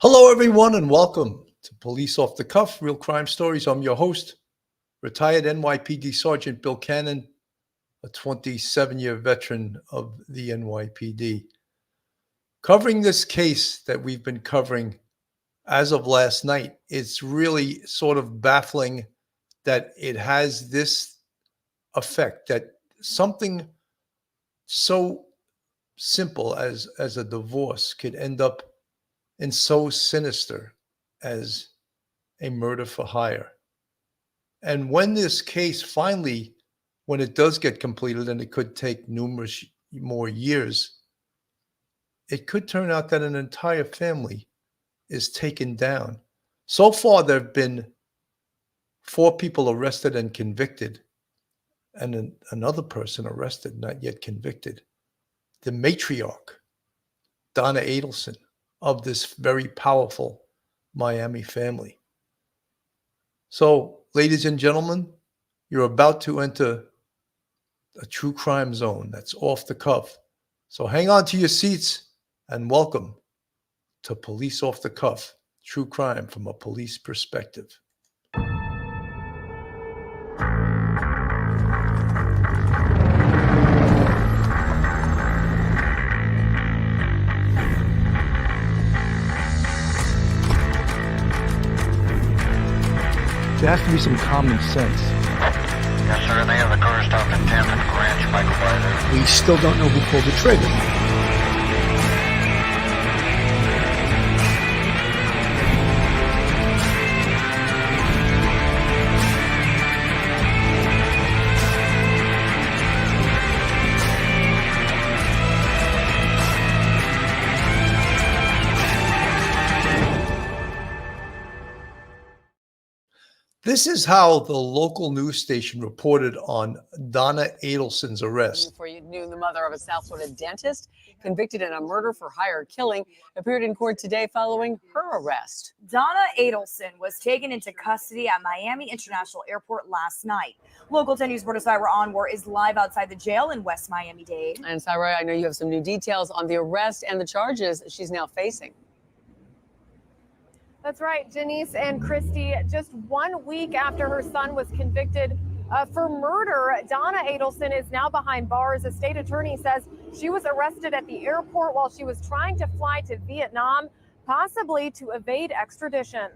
Hello, everyone, and welcome to Police Off the Cuff, Real Crime Stories. I'm your host, retired NYPD Sergeant Bill Cannon, a 27-year veteran of the NYPD. Covering this case that we've been covering as of last night, it's really sort of baffling that it has this effect, that something so simple as a divorce could end up and so sinister as a murder for hire. And when this case finally, when it does get completed, and it could take numerous more years, it could turn out that an entire family is taken down. So far, there have been 4 people arrested and convicted, and another person arrested, not yet convicted. The matriarch, Donna Adelson, of this very powerful Miami family. So, ladies and gentlemen, you're about to enter a true crime zone that's off the cuff. So hang on to your seats and welcome to Police Off the Cuff, true crime from a police perspective. There has to be some common sense. Yes, sir. They have the car stopped at 10th and Ranch by Collider. We still don't know who pulled the trigger. This is how the local news station reported on Donna Adelson's arrest. Before you knew, the mother of a South Florida dentist convicted in a murder for hire killing appeared in court today following her arrest. Donna Adelson was taken into custody at Miami International Airport last night. Local 10 News reporter Syra Onwar is live outside the jail in West Miami-Dade. And Syra, I know you have some new details on the arrest and the charges she's now facing. That's right, Janice and Christy. Just 1 week after her son was convicted for murder, Donna Adelson is now behind bars. A state attorney says she was arrested at the airport while she was trying to fly to Vietnam, possibly to evade extradition.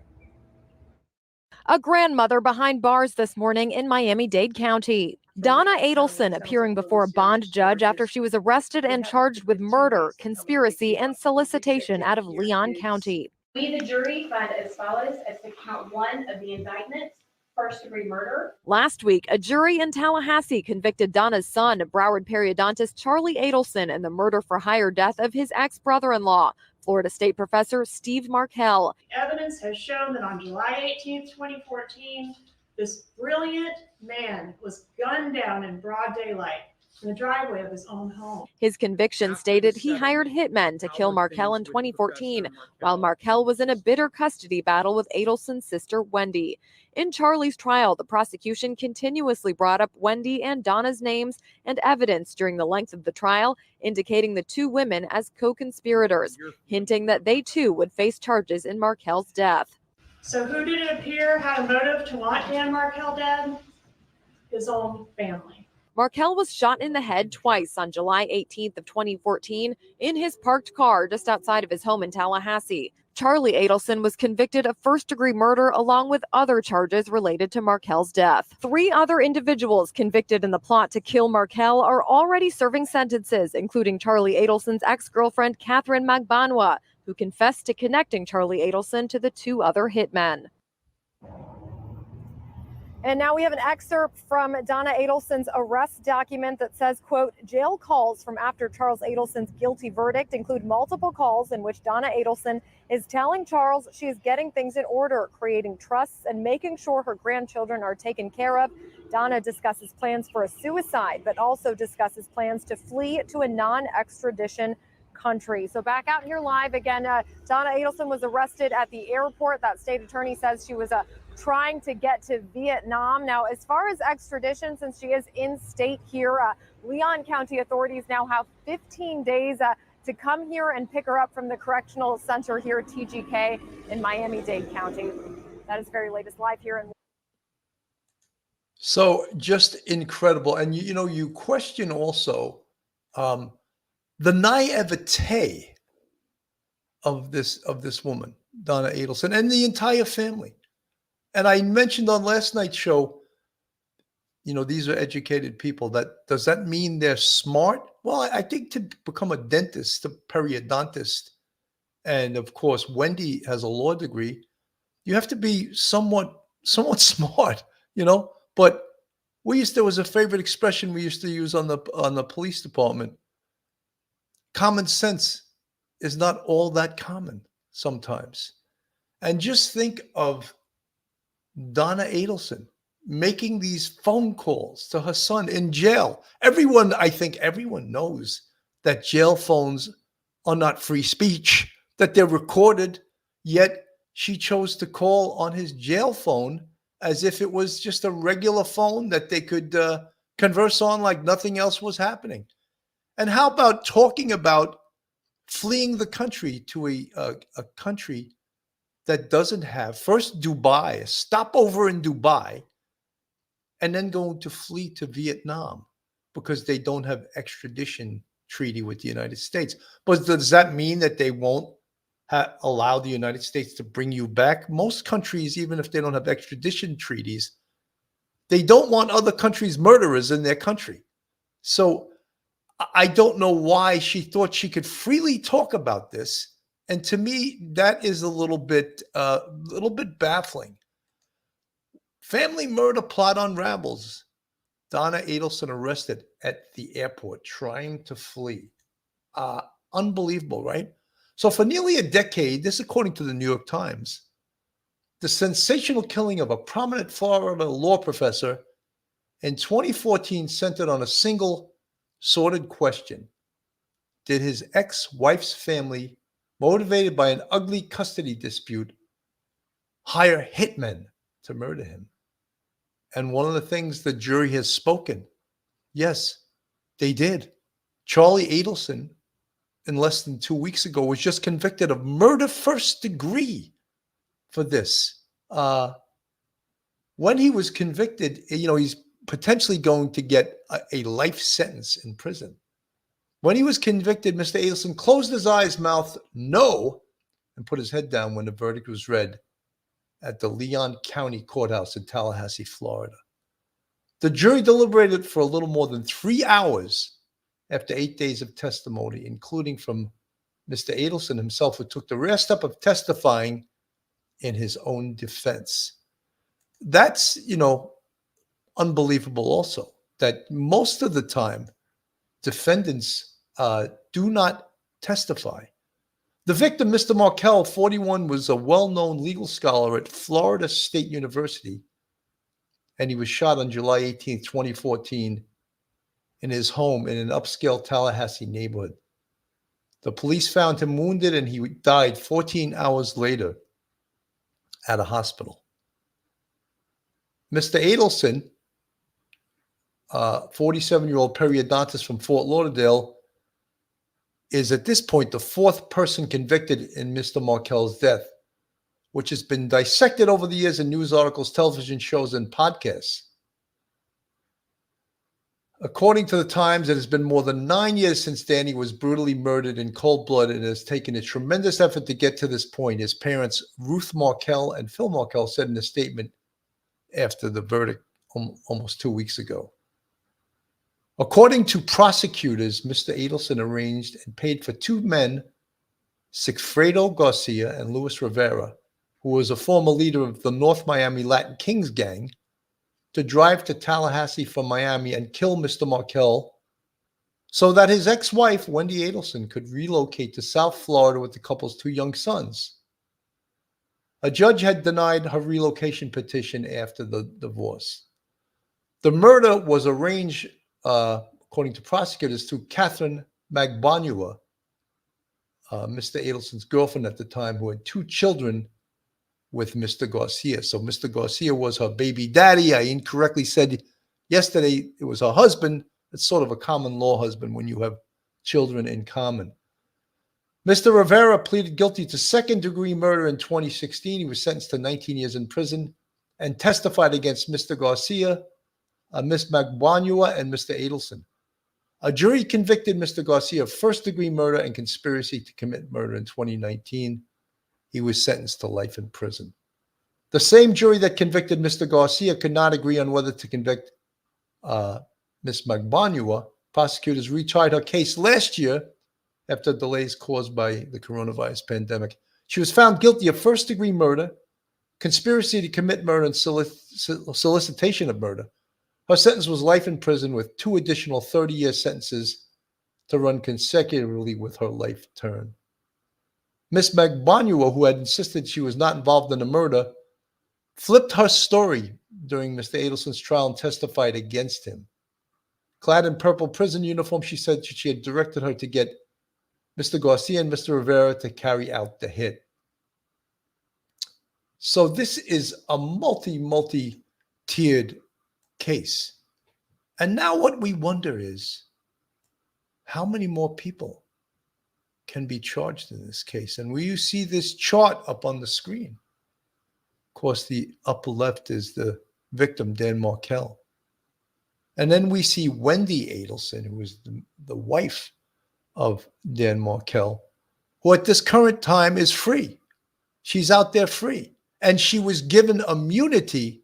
A grandmother behind bars this morning in Miami-Dade County. Donna Adelson appearing before a bond judge after she was arrested and charged with murder, conspiracy, and solicitation out of Leon County. We, the jury, find as follows as to count 1 of the indictment, first-degree murder. Last week, a jury in Tallahassee convicted Donna's son, Broward periodontist Charlie Adelson, in the murder-for-hire death of his ex-brother-in-law, Florida State professor Steve Markell. Evidence has shown that on July 18, 2014, this brilliant man was gunned down in broad daylight in the driveway of his own home. His conviction stated he hired hitmen to kill Markell in 2014, while Markell was in a bitter custody battle with Adelson's sister, Wendy. In Charlie's trial, the prosecution continuously brought up Wendy and Donna's names and evidence during the length of the trial, indicating the 2 women as co-conspirators, hinting that they too would face charges in Markell's death. So who did it appear had a motive to want Dan Markell dead? His own family. Markell was shot in the head twice on July 18th of 2014 in his parked car just outside of his home in Tallahassee. Charlie Adelson was convicted of first-degree murder along with other charges related to Markell's death. 3 other individuals convicted in the plot to kill Markell are already serving sentences, including Charlie Adelson's ex-girlfriend Catherine Magbanwa, who confessed to connecting Charlie Adelson to the 2 other hitmen. And now we have an excerpt from Donna Adelson's arrest document that says, quote, jail calls from after Charles Adelson's guilty verdict include multiple calls in which Donna Adelson is telling Charles she is getting things in order, creating trusts, and making sure her grandchildren are taken care of. Donna discusses plans for a suicide, but also discusses plans to flee to a non-extradition country. So back out here live again, Donna Adelson was arrested at the airport. That state attorney says she was trying to get to Vietnam. Now, as far as extradition, since she is in state here, Leon County authorities now have 15 days to to come here and pick her up from the correctional center here at TGK in Miami-Dade County. That is very latest live here in. So just incredible. And you question also the naivete of this woman, Donna Adelson, and the entire family. And I mentioned on last night's show, these are educated people. Does that mean they're smart? Well, I think to become a dentist, a periodontist, and of course, Wendy has a law degree, you have to be somewhat smart, But there was a favorite expression we used to use on the police department. Common sense is not all that common sometimes. And just think of Donna Adelson making these phone calls to her son in jail. I think everyone knows that jail phones are not free speech, that they're recorded, yet she chose to call on his jail phone as if it was just a regular phone that they could converse on like nothing else was happening. And how about talking about fleeing the country to a country that doesn't have, first Dubai, a stopover in Dubai, and then going to flee to Vietnam because they don't have extradition treaty with the United States. But does that mean that they won't allow the United States to bring you back? Most countries, even if they don't have extradition treaties, they don't want other countries' murderers in their country. So I don't know why she thought she could freely talk about this. And to me, that is a little bit baffling. Family murder plot unravels. Donna Adelson arrested at the airport trying to flee. Unbelievable, right? So for nearly a decade, this according to the New York Times, the sensational killing of a prominent Florida law professor in 2014 centered on a single sordid question. Did his ex-wife's family, motivated by an ugly custody dispute, hire hitmen to murder him? And one of the things the jury has spoken, yes, they did. Charlie Adelson, in less than 2 weeks ago, was just convicted of murder first degree for this. When he was convicted, he's potentially going to get a life sentence in prison. When he was convicted, Mr. Adelson closed his eyes, mouthed no, and put his head down when the verdict was read at the Leon County Courthouse in Tallahassee, Florida. The jury deliberated for a little more than 3 hours after 8 days of testimony, including from Mr. Adelson himself, who took the rare step of testifying in his own defense. That's, unbelievable also, that most of the time defendants do not testify. The victim, Mr. Markell, 41, was a well-known legal scholar at Florida State University, and he was shot on July 18, 2014, in his home in an upscale Tallahassee neighborhood. The police found him wounded, and he died 14 hours later at a hospital. Mr. Adelson, 47-year-old periodontist from Fort Lauderdale, is at this point the fourth person convicted in Mr. Markell's death, which has been dissected over the years in news articles, television shows, and podcasts. According to the Times, it has been more than 9 years since Danny was brutally murdered in cold blood, and it has taken a tremendous effort to get to this point. His parents, Ruth Markell and Phil Markell, said in a statement after the verdict almost 2 weeks ago. According to prosecutors, Mr. Adelson arranged and paid for two men, Sigfredo Garcia and Luis Rivera, who was a former leader of the North Miami Latin Kings gang, to drive to Tallahassee from Miami and kill Mr. Markell so that his ex-wife, Wendy Adelson, could relocate to South Florida with the couple's two young sons. A judge had denied her relocation petition after the divorce. The murder was arranged, according to prosecutors, through Catherine Magbanua, Mr. Adelson's girlfriend at the time, who had two children with Mr. Garcia. So Mr. Garcia was her baby daddy. I incorrectly said yesterday it was her husband. It's sort of a common law husband when you have children in common. Mr. Rivera pleaded guilty to second-degree murder in 2016. He was sentenced to 19 years in prison and testified against Mr. Garcia, Ms. Magbanua, and Mr. Adelson. A jury convicted Mr. Garcia of first-degree murder and conspiracy to commit murder in 2019. He was sentenced to life in prison. The same jury that convicted Mr. Garcia could not agree on whether to convict Ms. Magbanua. Prosecutors retried her case last year after delays caused by the coronavirus pandemic. She was found guilty of first-degree murder, conspiracy to commit murder, and solicitation of murder. Her sentence was life in prison with 2 additional 30-year sentences to run consecutively with her life term. Ms. Magbanua, who had insisted she was not involved in the murder, flipped her story during Mr. Adelson's trial and testified against him. Clad in purple prison uniform, she said she had directed her to get Mr. Garcia and Mr. Rivera to carry out the hit. So this is a multi-tiered case. And now what we wonder is, how many more people can be charged in this case? And will you see this chart up on the screen? Of course, the upper left is the victim, Dan Markel. And then we see Wendy Adelson, who was the wife of Dan Markel, who at this current time is free. She's out there free. And she was given immunity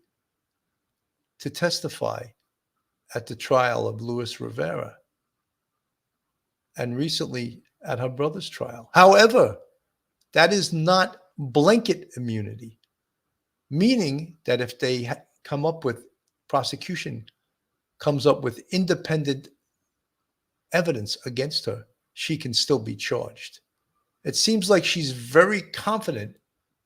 to testify at the trial of Luis Rivera and recently at her brother's trial. However, that is not blanket immunity, meaning that if they come up with, prosecution comes up with independent evidence against her, she can still be charged. It seems like she's very confident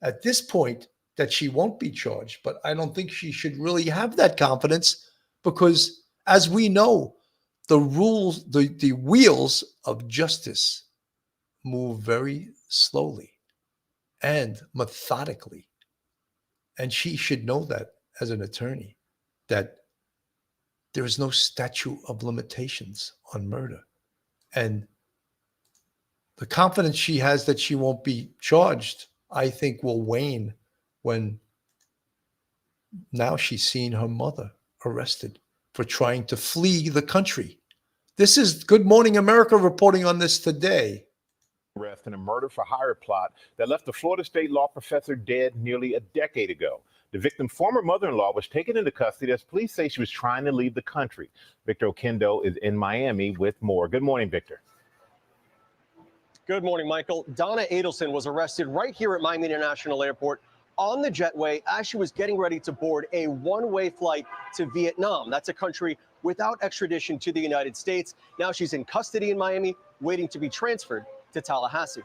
at this point that she won't be charged, but I don't think she should really have that confidence because, as we know, the rules, the wheels of justice move very slowly and methodically. And she should know that as an attorney, that there is no statute of limitations on murder. And the confidence she has that she won't be charged, I think, will wane when now she's seen her mother arrested for trying to flee the country. This is Good Morning America reporting on this today. Arrest in a murder for hire plot that left a Florida State law professor dead nearly a decade ago. The victim's former mother-in-law was taken into custody as police say she was trying to leave the country. Victor Okendo is in Miami with more. Good morning, Victor. Good morning, Michael. Donna Adelson was arrested right here at Miami International Airport on the jetway as she was getting ready to board a one-way flight to Vietnam. That's a country without extradition to the United States. Now she's in custody in Miami, waiting to be transferred to Tallahassee.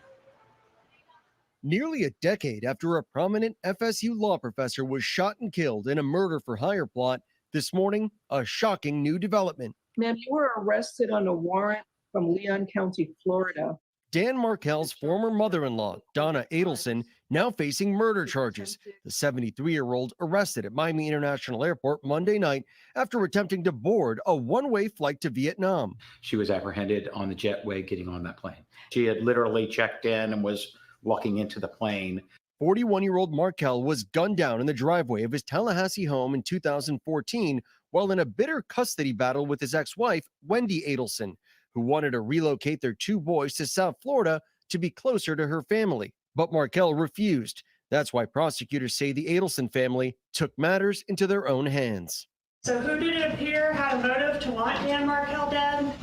Nearly a decade after a prominent FSU law professor was shot and killed in a murder for hire plot, this morning, a shocking new development. Ma'am, you were arrested on a warrant from Leon County, Florida. Dan Markel's former mother-in-law, Donna Adelson, now facing murder charges. The 73-year-old arrested at Miami International Airport Monday night after attempting to board a one-way flight to Vietnam. She was apprehended on the jetway getting on that plane. She had literally checked in and was walking into the plane. 41-year-old Markel was gunned down in the driveway of his Tallahassee home in 2014 while in a bitter custody battle with his ex-wife, Wendy Adelson, who wanted to relocate their 2 boys to South Florida to be closer to her family. But Markel refused. That's why prosecutors say the Adelson family took matters into their own hands. So who did it appear had a motive to want Dan Markel dead?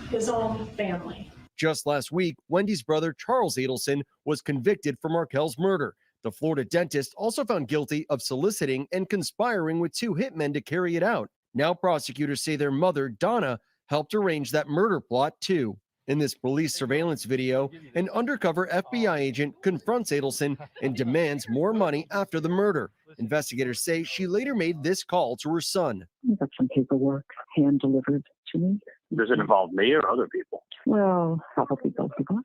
His own family. Just last week, Wendy's brother, Charles Adelson, was convicted for Markel's murder. The Florida dentist also found guilty of soliciting and conspiring with 2 hitmen to carry it out. Now prosecutors say their mother, Donna, helped arrange that murder plot too. In this police surveillance video, an undercover FBI agent confronts Adelson and demands more money after the murder. Investigators say she later made this call to her son. Got some paperwork hand delivered to me. Does it involve me or other people? Well, probably both of us.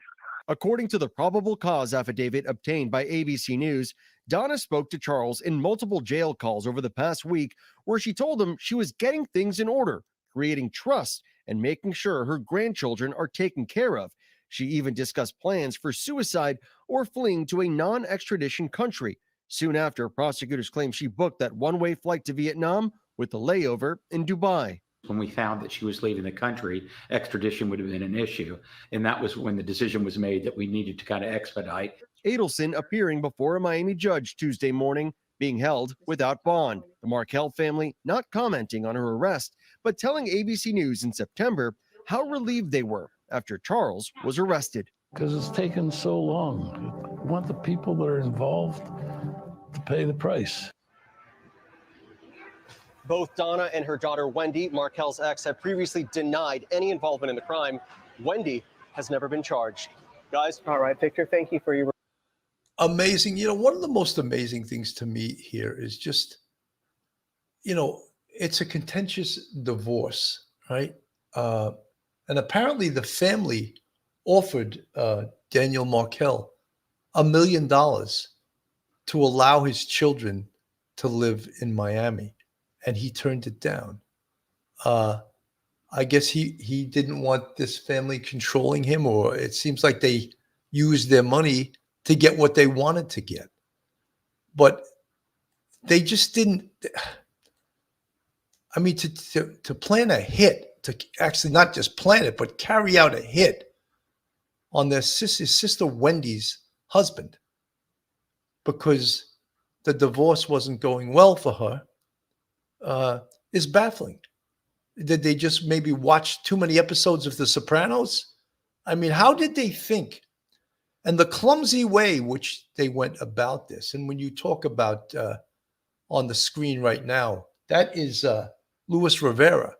According to the probable cause affidavit obtained by ABC News, Donna spoke to Charles in multiple jail calls over the past week where she told him she was getting things in order, creating trust, and making sure her grandchildren are taken care of. She even discussed plans for suicide or fleeing to a non-extradition country. Soon after, prosecutors claim she booked that one-way flight to Vietnam with a layover in Dubai. When we found that she was leaving the country, extradition would have been an issue. And that was when the decision was made that we needed to kind of expedite. Adelson appearing before a Miami judge Tuesday morning, being held without bond. The Markel family not commenting on her arrest, but telling ABC News in September how relieved they were after Charles was arrested. Because it's taken so long. We want the people that are involved to pay the price. Both Donna and her daughter Wendy, Markel's ex, have previously denied any involvement in the crime. Wendy has never been charged. Guys? All right, Victor, thank you for your... Amazing. One of the most amazing things to me here is just, it's a contentious divorce, right? And apparently the family offered Daniel Markel $1 million to allow his children to live in Miami, and he turned it down. I guess he didn't want this family controlling him, or it seems like they used their money to get what they wanted to get. But they just didn't. I mean, to plan a hit, to actually not just plan it, but carry out a hit on his sister Wendy's husband, because the divorce wasn't going well for her, is baffling. Did they just maybe watch too many episodes of The Sopranos? I mean, how did they think? And the clumsy way which they went about this. And when you talk about on the screen right now, that is Luis Rivera,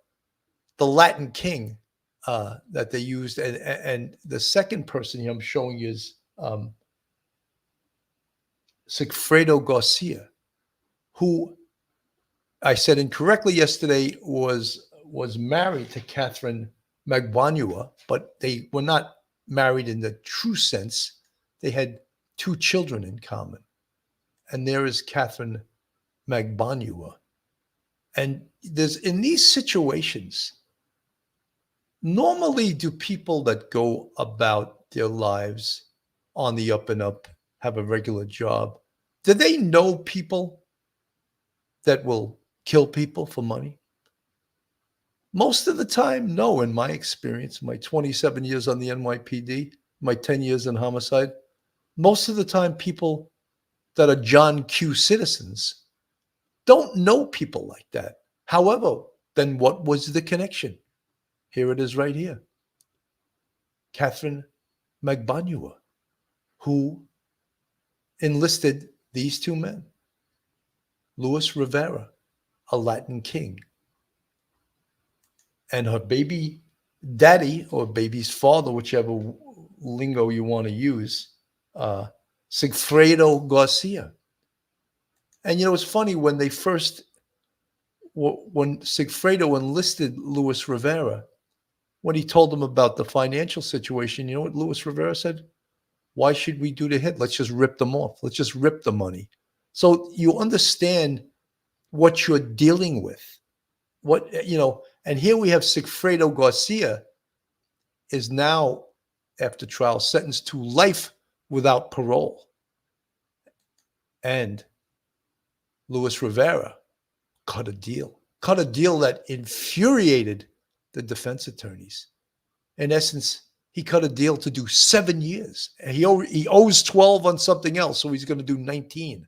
the Latin king that they used. And the second person here I'm showing you is Sigfredo Garcia, who I said incorrectly yesterday was married to Catherine Magbanua, but they were not married in the true sense. They had 2 children in common. And there is Catherine Magbanua. And there's, in these situations, normally do people that go about their lives on the up and up, have a regular job, do they know people that will kill people for money? Most of the time, no, in my experience, my 27 years on the NYPD, my 10 years in homicide, most of the time people that are John Q citizens don't know people like that. However, then what was the connection? Here it is right here. Catherine Magbanua, who enlisted these 2 men. Luis Rivera, a Latin king, and her baby daddy, or baby's father, whichever lingo you want to use, Sigfredo Garcia. And it's funny, when Sigfredo enlisted Luis Rivera, when he told him about the financial situation, you know what Luis Rivera said? Why should we do the hit? Let's just rip them off. Let's just rip the money. So you understand what you're dealing with. And here we have Sigfredo Garcia is now, after trial, sentenced to life without parole. And Luis Rivera cut a deal that infuriated the defense attorneys. In essence, he cut a deal to do 7 years. And he owes 12 on something else, so he's going to do 19.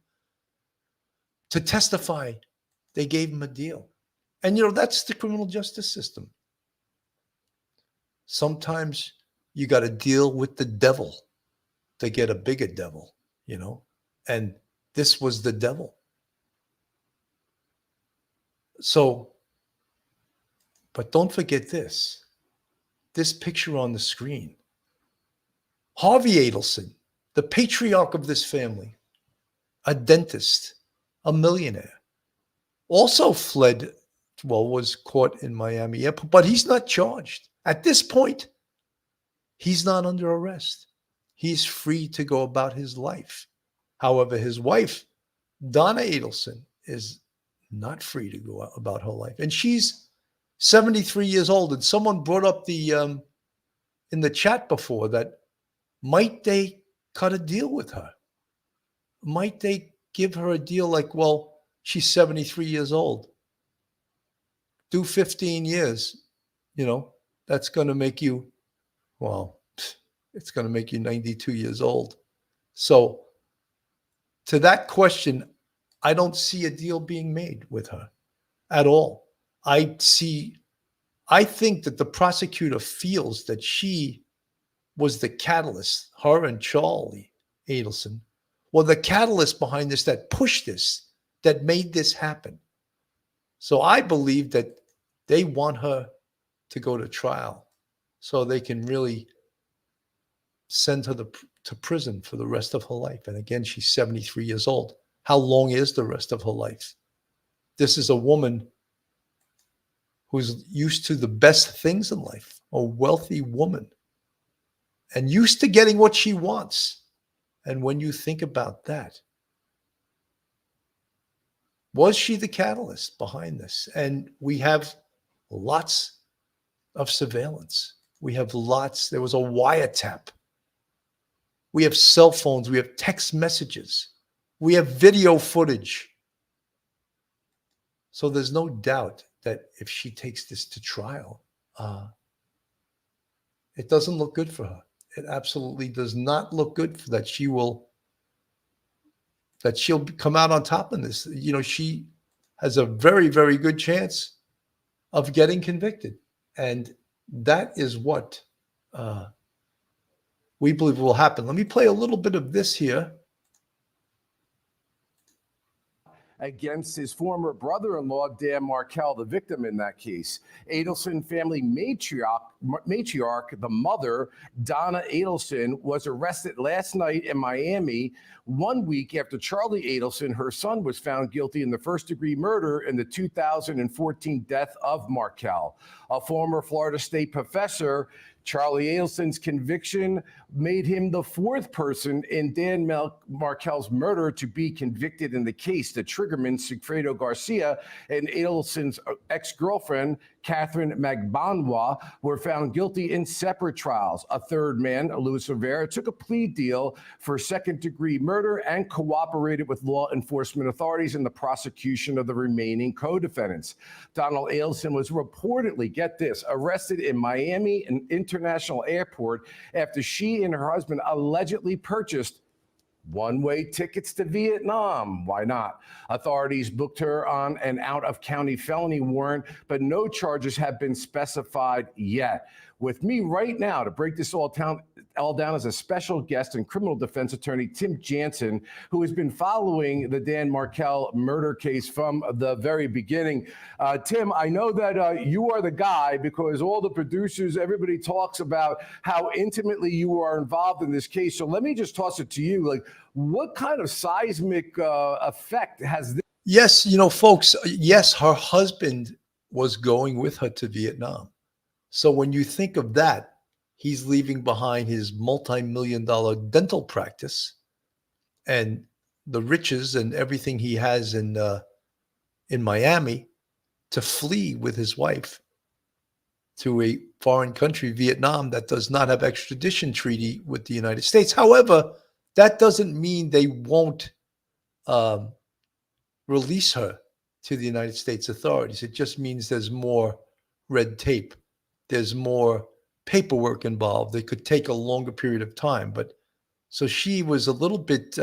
To testify, they gave him a deal. And, that's the criminal justice system. Sometimes you got to deal with the devil to get a bigger devil, and this was the devil. So, but don't forget this picture on the screen. Harvey Adelson, the patriarch of this family, a dentist, a millionaire, also fled, was caught in Miami Airport, but he's not charged. At this point, he's not under arrest. He's free to go about his life. However, his wife, Donna Adelson, is not free to go about her life. And she's 73 years old. And someone brought up the in the chat before that might they cut a deal with her? Might they give her a deal like, well, she's 73 years old. Do 15 years, that's going to make you, well, it's going to make you 92 years old. So to that question, I don't see a deal being made with her at all. I think that the prosecutor feels that she was the catalyst, her and Charlie Adelson, were the catalyst behind this, that pushed this, that made this happen. So I believe that they want her to go to trial so they can really send her to prison for the rest of her life. And again, she's 73 years old. How long is the rest of her life? This is a woman who's used to the best things in life, a wealthy woman, and used to getting what she wants. And when you think about that, was she the catalyst behind this? And we have lots of surveillance. We have lots. There was a wiretap. We have cell phones. We have text messages. We have video footage. So there's no doubt that if she takes this to trial, it doesn't look good for her. It absolutely does not look good for that. She'll come out on top in this. She has a very, very good chance of getting convicted. And that is what we believe will happen. Let me play a little bit of this here. Against his former brother-in-law, Dan Markel, the victim in that case. Adelson family matriarch, the mother, Donna Adelson, was arrested last night in Miami, 1 week after Charlie Adelson, her son, was found guilty in the first-degree murder in the 2014 death of Markel. A former Florida State professor, Charlie Adelson's conviction made him the fourth person in Dan Markel's murder to be convicted in the case. The triggerman, Sigfredo Garcia, and Adelson's ex-girlfriend, Catherine Magbanwa, were found guilty in separate trials. A third man, Luis Rivera, took a plea deal for second-degree murder and cooperated with law enforcement authorities in the prosecution of the remaining co-defendants. Donald Adelson was reportedly, get this, arrested in Miami International Airport after she and her husband allegedly purchased one-way tickets to Vietnam. Why not? Authorities booked her on an out-of-county felony warrant, but no charges have been specified yet. With me right now to break this all down is a special guest and criminal defense attorney, Tim Jansen, who has been following the Dan Markel murder case from the very beginning. Tim, I know that you are the guy because all the producers, everybody talks about how intimately you are involved in this case. So let me just toss it to you. Like, what kind of seismic effect has this? Yes, folks, yes, her husband was going with her to Vietnam. So when you think of that, he's leaving behind his multi-million-dollar dental practice and the riches and everything he has in Miami to flee with his wife to a foreign country, Vietnam, that does not have extradition treaty with the United States. However, that doesn't mean they won't release her to the United States authorities. It just means there's more red tape. There's more paperwork involved. It could take a longer period of time. But so she was a little bit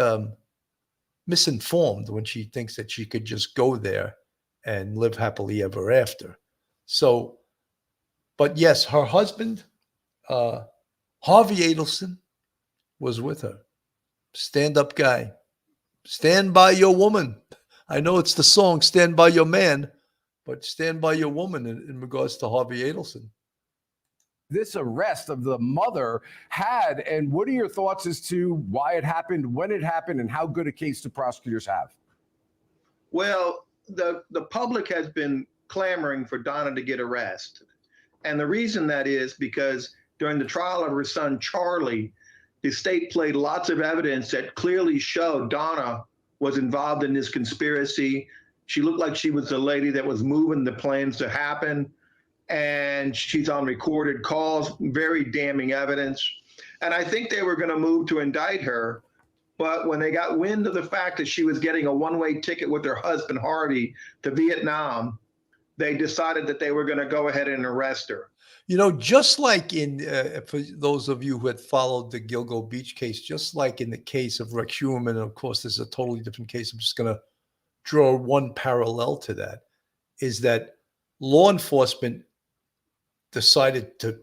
misinformed when she thinks that she could just go there and live happily ever after. So, but yes, her husband, Harvey Adelson, was with her. Stand-up guy. Stand by your woman. I know it's the song, Stand By Your Man, but stand by your woman in regards to Harvey Adelson. This arrest of the mother had, and what are your thoughts as to why it happened, when it happened, and how good a case the prosecutors have? Well, the public has been clamoring for Donna to get arrested. And the reason that is because during the trial of her son, Charlie, the state played lots of evidence that clearly showed Donna was involved in this conspiracy. She looked like she was the lady that was moving the plans to happen. and she's on recorded calls, very damning evidence. And I think they were going to move to indict her. But when they got wind of the fact that she was getting a one-way ticket with her husband, Harvey, to Vietnam, they decided that they were going to go ahead and arrest her. You know, just like in, for those of you who had followed the Gilgo Beach case, just like in the case of Rex Human, of course, there's a totally different case. I'm just going to draw one parallel to that, is that law enforcement decided to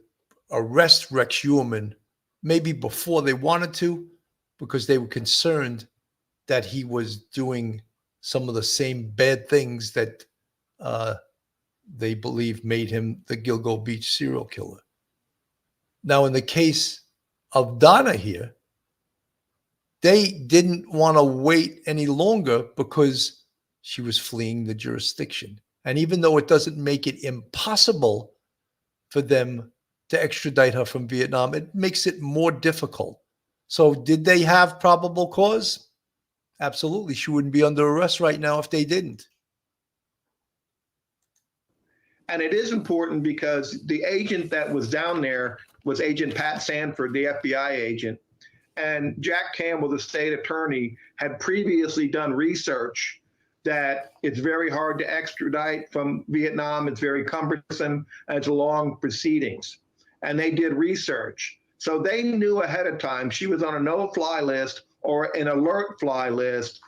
arrest Rex Human maybe before they wanted to, because they were concerned that he was doing some of the same bad things that they believe made him the Gilgo Beach serial killer. Now, in the case of Donna here, they didn't want to wait any longer because she was fleeing the jurisdiction. And even though it doesn't make it impossible for them to extradite her from Vietnam, it makes it more difficult. So did they have probable cause? Absolutely. She wouldn't be under arrest right now if they didn't. And it is important because the agent that was down there was Agent Pat Sanford, the FBI agent. And Jack Campbell, the state attorney, had previously done research that it's very hard to extradite from Vietnam. It's very cumbersome and it's long proceedings. And they did research. So they knew ahead of time she was on a no-fly list or an alert fly list,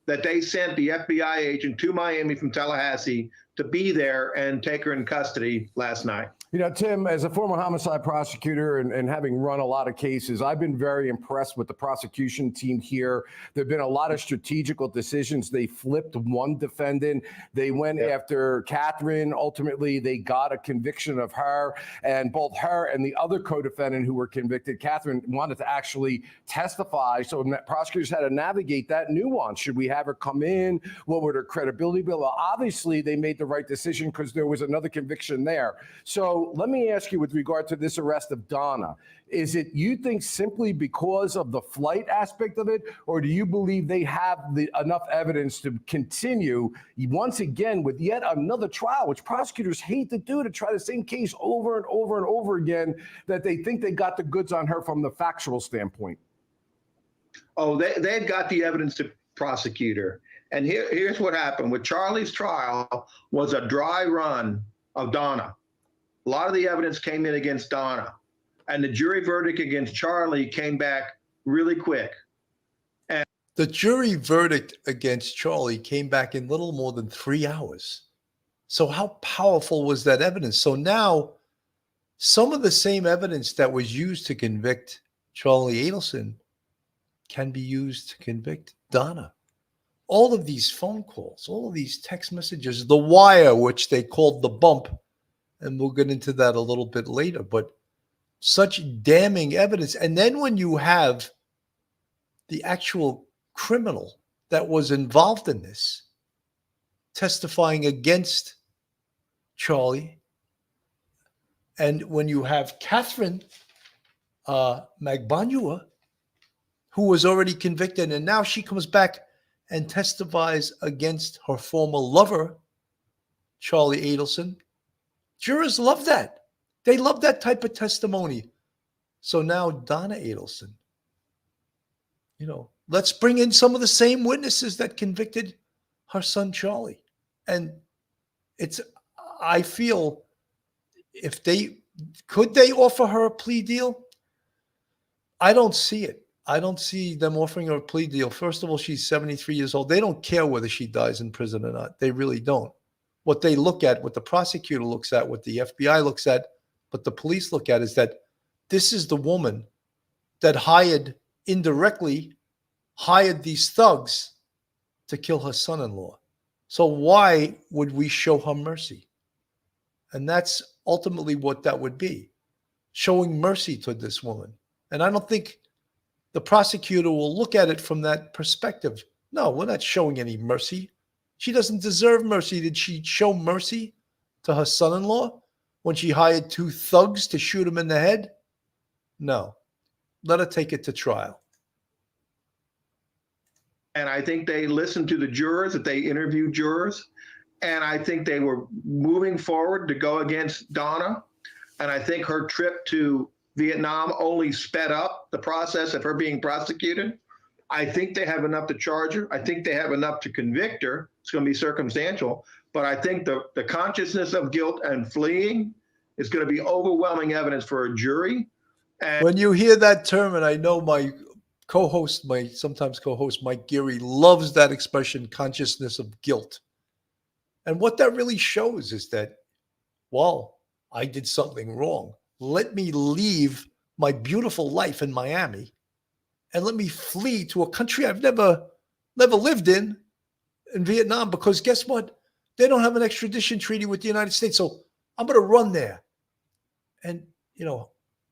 that they sent the FBI agent to Miami from Tallahassee to be there and take her in custody last night. You know, Tim, as a former homicide prosecutor and having run a lot of cases, I've been very impressed with the prosecution team here. There have been a lot of strategical decisions. They flipped one defendant. They went after Catherine. Ultimately, they got a conviction of her. And both her and the other co-defendant who were convicted, Catherine, wanted to actually testify. So prosecutors had to navigate that nuance. Should we have her come in? What would her credibility be? Well, obviously, they made the right decision because there was another conviction there. So let me ask you with regard to this arrest of Donna, is it, you think, simply because of the flight aspect of it, or do you believe they have enough evidence to continue once again with yet another trial, which prosecutors hate to do, to try the same case over and over and over again, that they think they got the goods on her from the factual standpoint? Oh, they've got the evidence to prosecute her. And here's what happened with Charlie's trial was a dry run of Donna. A lot of the evidence came in against Donna, and the jury verdict against Charlie came back really quick. And the jury verdict against Charlie came back in little more than 3 hours. So how powerful was that evidence? So now some of the same evidence that was used to convict Charlie Adelson can be used to convict Donna. All of these phone calls, all of these text messages, the wire, which they called the bump, and we'll get into that a little bit later, but such damning evidence. And then when you have the actual criminal that was involved in this testifying against Charlie, and when you have Catherine Magbanua, who was already convicted, and now she comes back and testifies against her former lover, Charlie Adelson. Jurors love that. They love that type of testimony. So now Donna Adelson, you know, let's bring in some of the same witnesses that convicted her son, Charlie. And it's, I feel, if they, could they offer her a plea deal? I don't see it. I don't see them offering her a plea deal. First of all, she's 73 years old. They don't care whether she dies in prison or not. They really don't. What they look at, what the prosecutor looks at, what the FBI looks at, what the police look at is that this is the woman that indirectly hired these thugs to kill her son-in-law. So why would we show her mercy? And that's ultimately what that would be, showing mercy to this woman. And I don't think the prosecutor will look at it from that perspective. No, we're not showing any mercy. She doesn't deserve mercy. Did she show mercy to her son-in-law when she hired 2 thugs to shoot him in the head? No. Let her take it to trial. And I think they listened to the jurors, that they interviewed jurors, And I think they were moving forward to go against Donna. And I think her trip to Vietnam only sped up the process of her being prosecuted. I think they have enough to charge her. I think they have enough to convict her. It's going to be circumstantial. But I think the consciousness of guilt and fleeing is going to be overwhelming evidence for a jury. And When you hear that term, and I know my co-host, my sometimes co-host Mike Geary, loves that expression, consciousness of guilt. And what that really shows is that, well, I did something wrong. Let me leave my beautiful life in Miami and let me flee to a country I've never lived in Vietnam, because guess what? They don't have an extradition treaty with the United States. So I'm going to run there. And,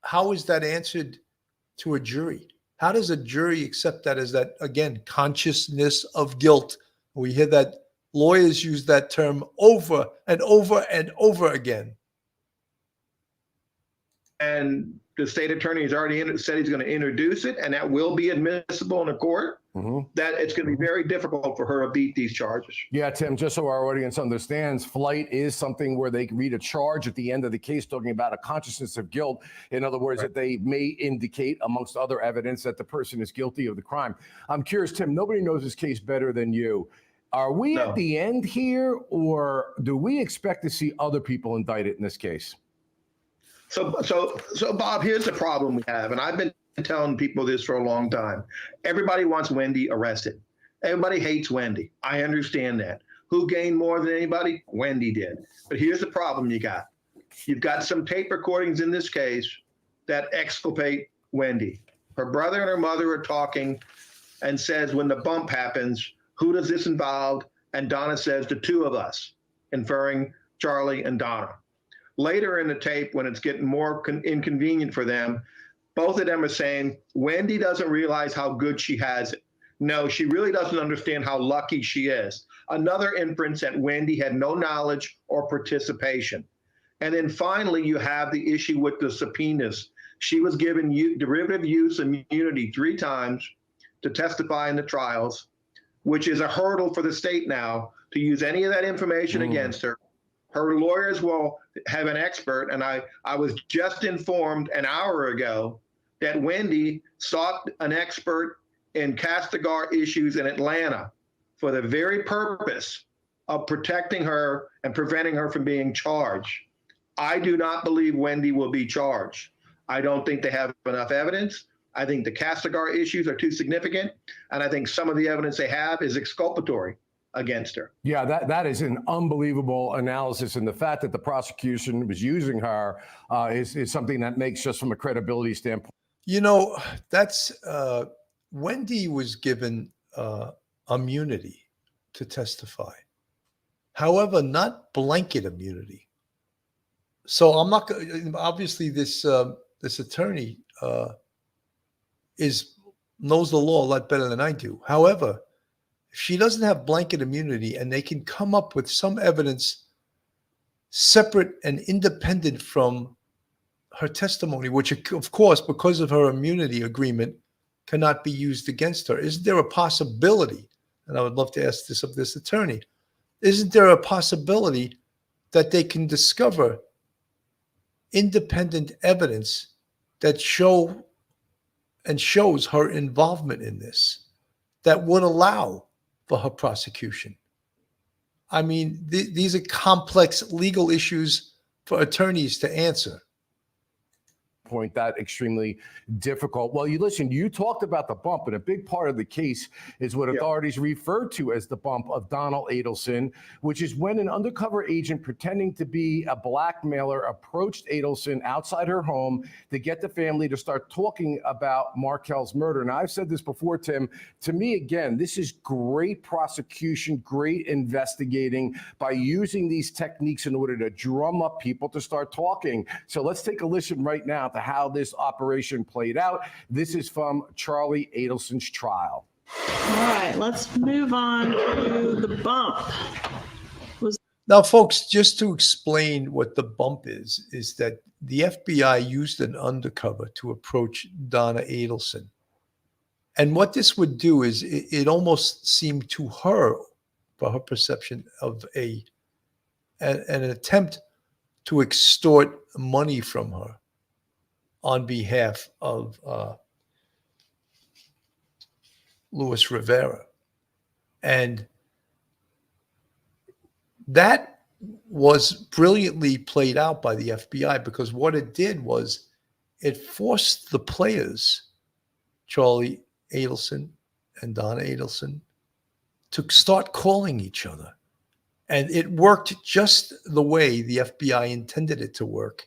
how is that answered to a jury? How does a jury accept that as that, again, consciousness of guilt? We hear that lawyers use that term over and over and over again. And the state attorney has already said he's going to introduce it, and that will be admissible in a court. That it's going to be very difficult for her to beat these charges. Yeah, Tim, just so our audience understands, flight is something where they read a charge at the end of the case talking about a consciousness of guilt. In other words, that they may indicate, amongst other evidence, that the person is guilty of the crime. I'm curious, Tim, nobody knows this case better than you. Are we at the end here, or do we expect to see other people indicted in this case? So Bob, here's the problem we have, and I've been telling people this for a long time. Everybody wants Wendy arrested. Everybody hates Wendy. I understand that. Who gained more than anybody? Wendy did. But here's the problem you got. You've got some tape recordings in this case that exculpate Wendy. Her brother and her mother are talking and says, when the bump happens, who does this involve? And Donna says, the two of us, inferring Charlie and Donna. Later in the tape, when it's getting more inconvenient for them, both of them are saying, Wendy doesn't realize how good she has it. No, she really doesn't understand how lucky she is. Another inference that Wendy had no knowledge or participation. And then finally, you have the issue with the subpoenas. She was given derivative use immunity 3 times to testify in the trials, which is a hurdle for the state now to use any of that information against her. Her lawyers will have an expert, and I was just informed an hour ago that Wendy sought an expert in Castigar issues in Atlanta for the very purpose of protecting her and preventing her from being charged. I do not believe Wendy will be charged. I don't think they have enough evidence. I think the Castigar issues are too significant, and I think some of the evidence they have is exculpatory against her. Yeah, that is an unbelievable analysis, and the fact that the prosecution was using her is something that makes, just from a credibility standpoint. That's Wendy was given immunity to testify. However, not blanket immunity. So I'm not obviously this attorney knows the law a lot better than I do. However, if she doesn't have blanket immunity and they can come up with some evidence separate and independent from her testimony, which of course, because of her immunity agreement, cannot be used against her. Isn't there a possibility, and I would love to ask this of this attorney, isn't there a possibility that they can discover independent evidence that shows her involvement in this, that would allow for her prosecution? I mean, these are complex legal issues for attorneys to answer. Point that extremely difficult. Well, you talked about the bump, and a big part of the case is what authorities refer to as the bump of Donna Adelson, which is when an undercover agent pretending to be a blackmailer approached Adelson outside her home to get the family to start talking about Markel's murder. And I've said this before, Tim, to me, again, this is great prosecution, great investigating by using these techniques in order to drum up people to start talking. So let's take a listen right now to how this operation played out. This is from Charlie Adelson's trial. All right, let's move on to the bump. Now, folks, just to explain what the bump is that the FBI used an undercover to approach Donna Adelson. And what this would do is it almost seemed to her, for her perception, of a an attempt to extort money from her on behalf of Luis Rivera. And that was brilliantly played out by the FBI, because what it did was it forced the players, Charlie Adelson and Donna Adelson, to start calling each other. And it worked just the way the FBI intended it to work.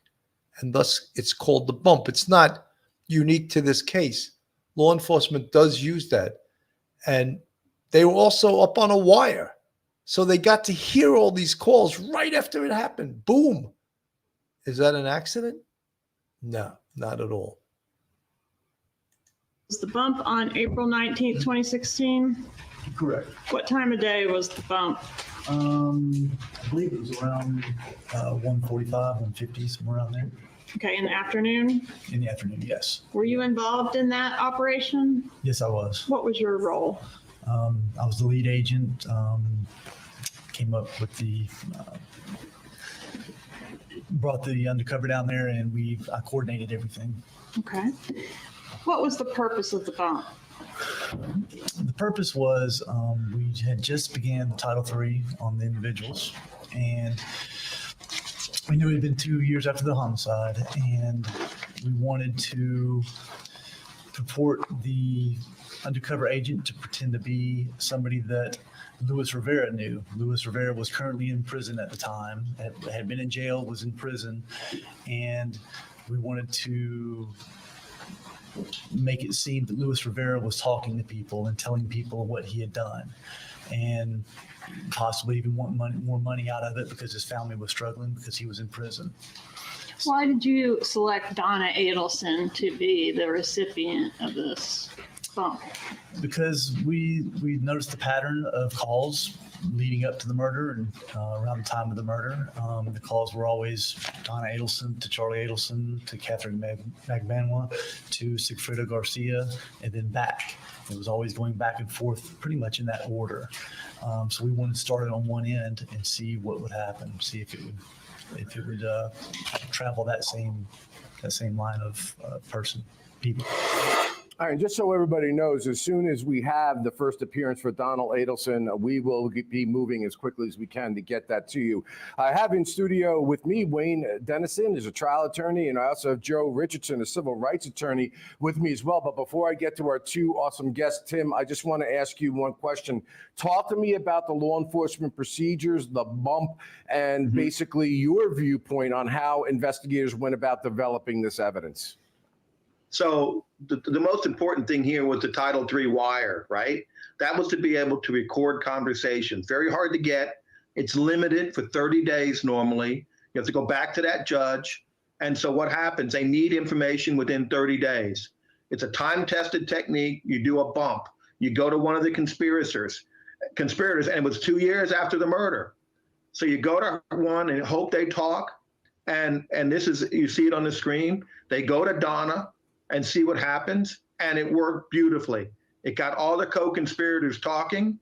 And thus it's called the bump. It's not unique to this case. Law enforcement does use that. And they were also up on a wire. So they got to hear all these calls right after it happened. Boom. Is that an accident? No, not at all. Was the bump on April 19th, 2016? Correct. What time of day was the bump? I believe it was around 1:45, 1:50, somewhere around there. Okay, in the afternoon? In the afternoon, yes. Were you involved in that operation? Yes, I was. What was your role? I was the lead agent. Came up with brought the undercover down there, and I coordinated everything. Okay. What was the purpose of the bump? The purpose was we had just began Title III on the individuals, and we knew it had been 2 years after the homicide, and we wanted to purport the undercover agent to pretend to be somebody that Luis Rivera knew. Luis Rivera was currently in prison at the time, had been in jail, was in prison, and we wanted to make it seem that Luis Rivera was talking to people and telling people what he had done, and possibly even want more money out of it because his family was struggling because he was in prison. Why did you select Donna Adelson to be the recipient of this bump? Because we noticed the pattern of calls leading up to the murder and around the time of the murder. The calls were always Donna Adelson to Charlie Adelson to Catherine Magbanwa to Sigfrido Garcia, and then back. It was always going back and forth pretty much in that order. So we wanted to start it on one end and see what would happen, see if it would travel that same line of people. All right, just so everybody knows, as soon as we have the first appearance for Donald Adelson, we will be moving as quickly as we can to get that to you. I have in studio with me Wayne Dennison, is a trial attorney, and I also have Joe Richardson, a civil rights attorney, with me as well. But before I get to our two awesome guests, Tim, I just want to ask you one question. Talk to me about the law enforcement procedures, the bump, and basically your viewpoint on how investigators went about developing this evidence. So the most important thing here was the Title III wire, right? That was to be able to record conversations. Very hard to get. It's limited for 30 days normally. You have to go back to that judge. And so what happens? They need information within 30 days. It's a time-tested technique. You do a bump. You go to one of the conspirators, and it was 2 years after the murder. So you go to one and hope they talk. And this is, you see it on the screen. They go to Donna and see what happens, and it worked beautifully. It got all the co-conspirators talking,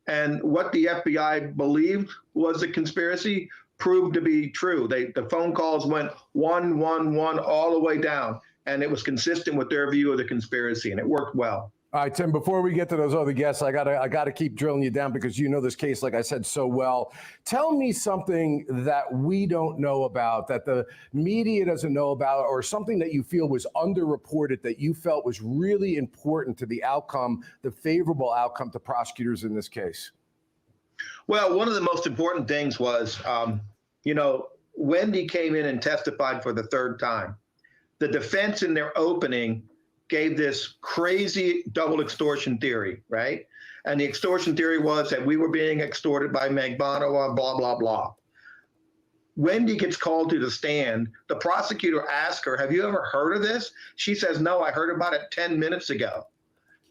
and what the FBI believed was a conspiracy proved to be true. The phone calls went 111 all the way down, and it was consistent with their view of the conspiracy, and it worked well. All right, Tim, before we get to those other guests, I gotta keep drilling you down because you know this case, like I said, so well. Tell me something that we don't know about, that the media doesn't know about, or something that you feel was underreported that you felt was really important to the outcome, the favorable outcome to prosecutors in this case. Well, one of the most important things was, Wendy came in and testified for the third time. The defense in their opening gave this crazy double extortion theory, right? And the extortion theory was that we were being extorted by Magbanwa, blah, blah, blah. Wendy gets called to the stand. The prosecutor asks her, have you ever heard of this? She says, no, I heard about it 10 minutes ago.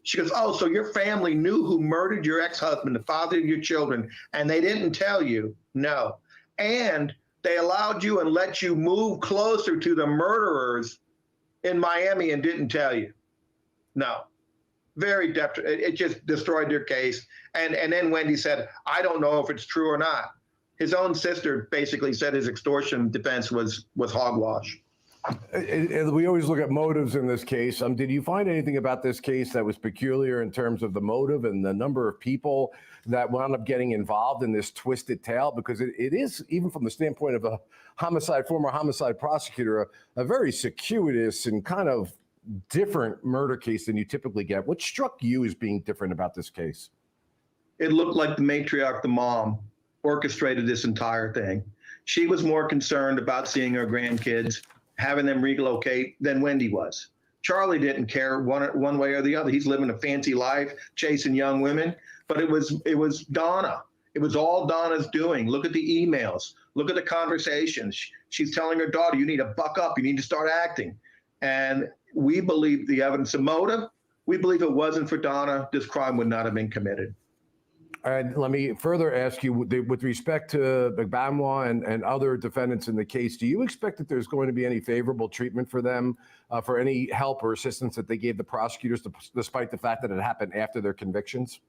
She goes, oh, so your family knew who murdered your ex-husband, the father of your children, and they didn't tell you? No. And they allowed you and let you move closer to the murderers in Miami and didn't tell you? No. Very it just destroyed their case. And then Wendy said, I don't know if it's true or not. His own sister basically said his extortion defense was hogwash. And we always look at motives in this case. Did you find anything about this case that was peculiar in terms of the motive and the number of people that wound up getting involved in this twisted tale? Because it is, even from the standpoint of a former homicide prosecutor, a very circuitous and kind of different murder case than you typically get. What struck you as being different about this case? It looked like the matriarch, the mom, orchestrated this entire thing. She was more concerned about seeing her grandkids, having them relocate, than Wendy was. Charlie didn't care one way or the other. He's living a fancy life, chasing young women. But it was Donna. It was all Donna's doing. Look at the emails. Look at the conversations. She's telling her daughter, you need to buck up. You need to start acting. And we believe the evidence of motive. We believe it wasn't for Donna, this crime would not have been committed. And let me further ask you, with respect to Bamwa and other defendants in the case, do you expect that there's going to be any favorable treatment for them, for any help or assistance that they gave the prosecutors, despite the fact that it happened after their convictions?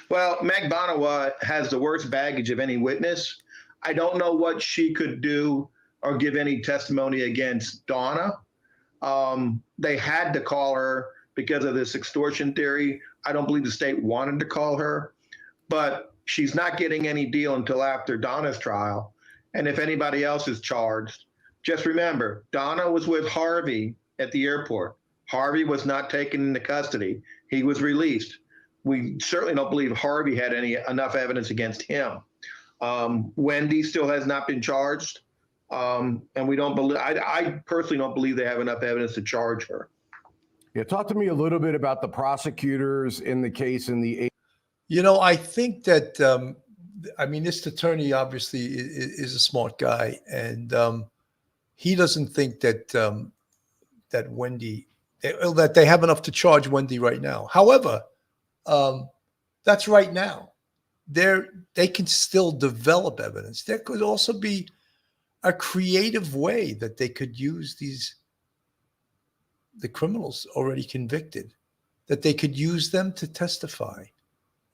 Well, Meg Banawa has the worst baggage of any witness. I don't know what she could do or give any testimony against Donna. They had to call her because of this extortion theory. I don't believe the state wanted to call her. But she's not getting any deal until after Donna's trial. And if anybody else is charged, just remember, Donna was with Harvey at the airport. Harvey was not taken into custody. He was released. We certainly don't believe Harvey had enough evidence against him. Wendy still has not been charged. And we don't believe, I personally don't believe they have enough evidence to charge her. Yeah, talk to me a little bit about the prosecutors in the case in the. You know, I think that, this attorney obviously is a smart guy, and he doesn't think that that they have enough to charge Wendy right now. However, that's right now. They can still develop evidence. There could also be a creative way that they could use the criminals already convicted, that they could use them to testify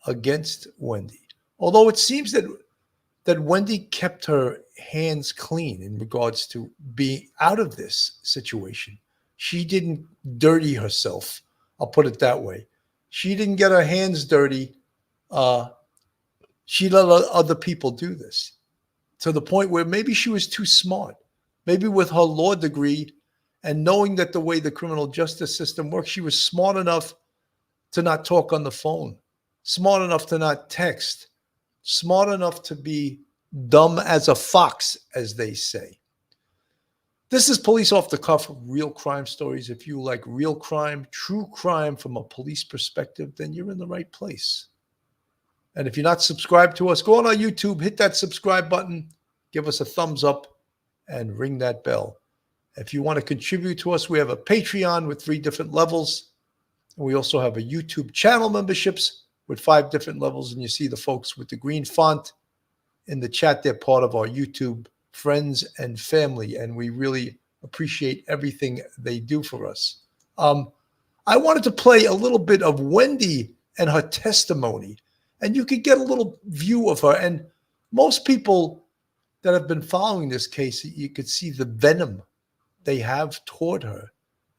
against Wendy. Although it seems that Wendy kept her hands clean in regards to being out of this situation. She didn't dirty herself. I'll put it that way. She didn't get her hands dirty. She let other people do this to the point where maybe she was too smart. Maybe with her law degree and knowing that the way the criminal justice system works, she was smart enough to not talk on the phone, smart enough to not text, smart enough to be dumb as a fox, as they say. This is Police Off the Cuff, real crime stories. If you like real crime, true crime from a police perspective, then you're in the right place. And if you're not subscribed to us, go on our YouTube, hit that subscribe button, give us a thumbs up, and ring that bell. If you want to contribute to us, we have a Patreon with 3 different levels. And we also have a YouTube channel memberships with 5 different levels. And you see the folks with the green font in the chat. They're part of our YouTube friends and family. And we really appreciate everything they do for us. I wanted to play a little bit of Wendy and her testimony. And you could get a little view of her. And most people that have been following this case, you could see the venom they have toward her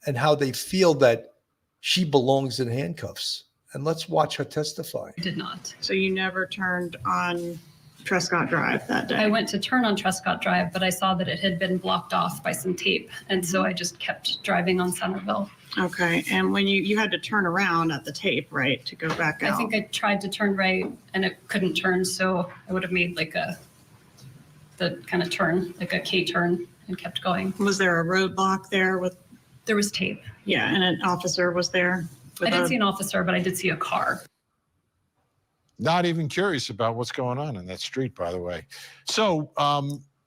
and how they feel that she belongs in handcuffs. And let's watch her testify. I did not. So you never turned on Trescott Drive that day? I went to turn on Trescott Drive, but I saw that it had been blocked off by some tape. And so I just kept driving on Centerville. Okay. And when you had to turn around at the tape, right, to go back out? I think I tried to turn right and it couldn't turn. So I would have made like the kind of turn, like a K turn, and kept going. Was there a roadblock there with? There was tape. Yeah. And an officer was there? I didn't see an officer, but I did see a car. Not even curious about what's going on in that street, by the way. So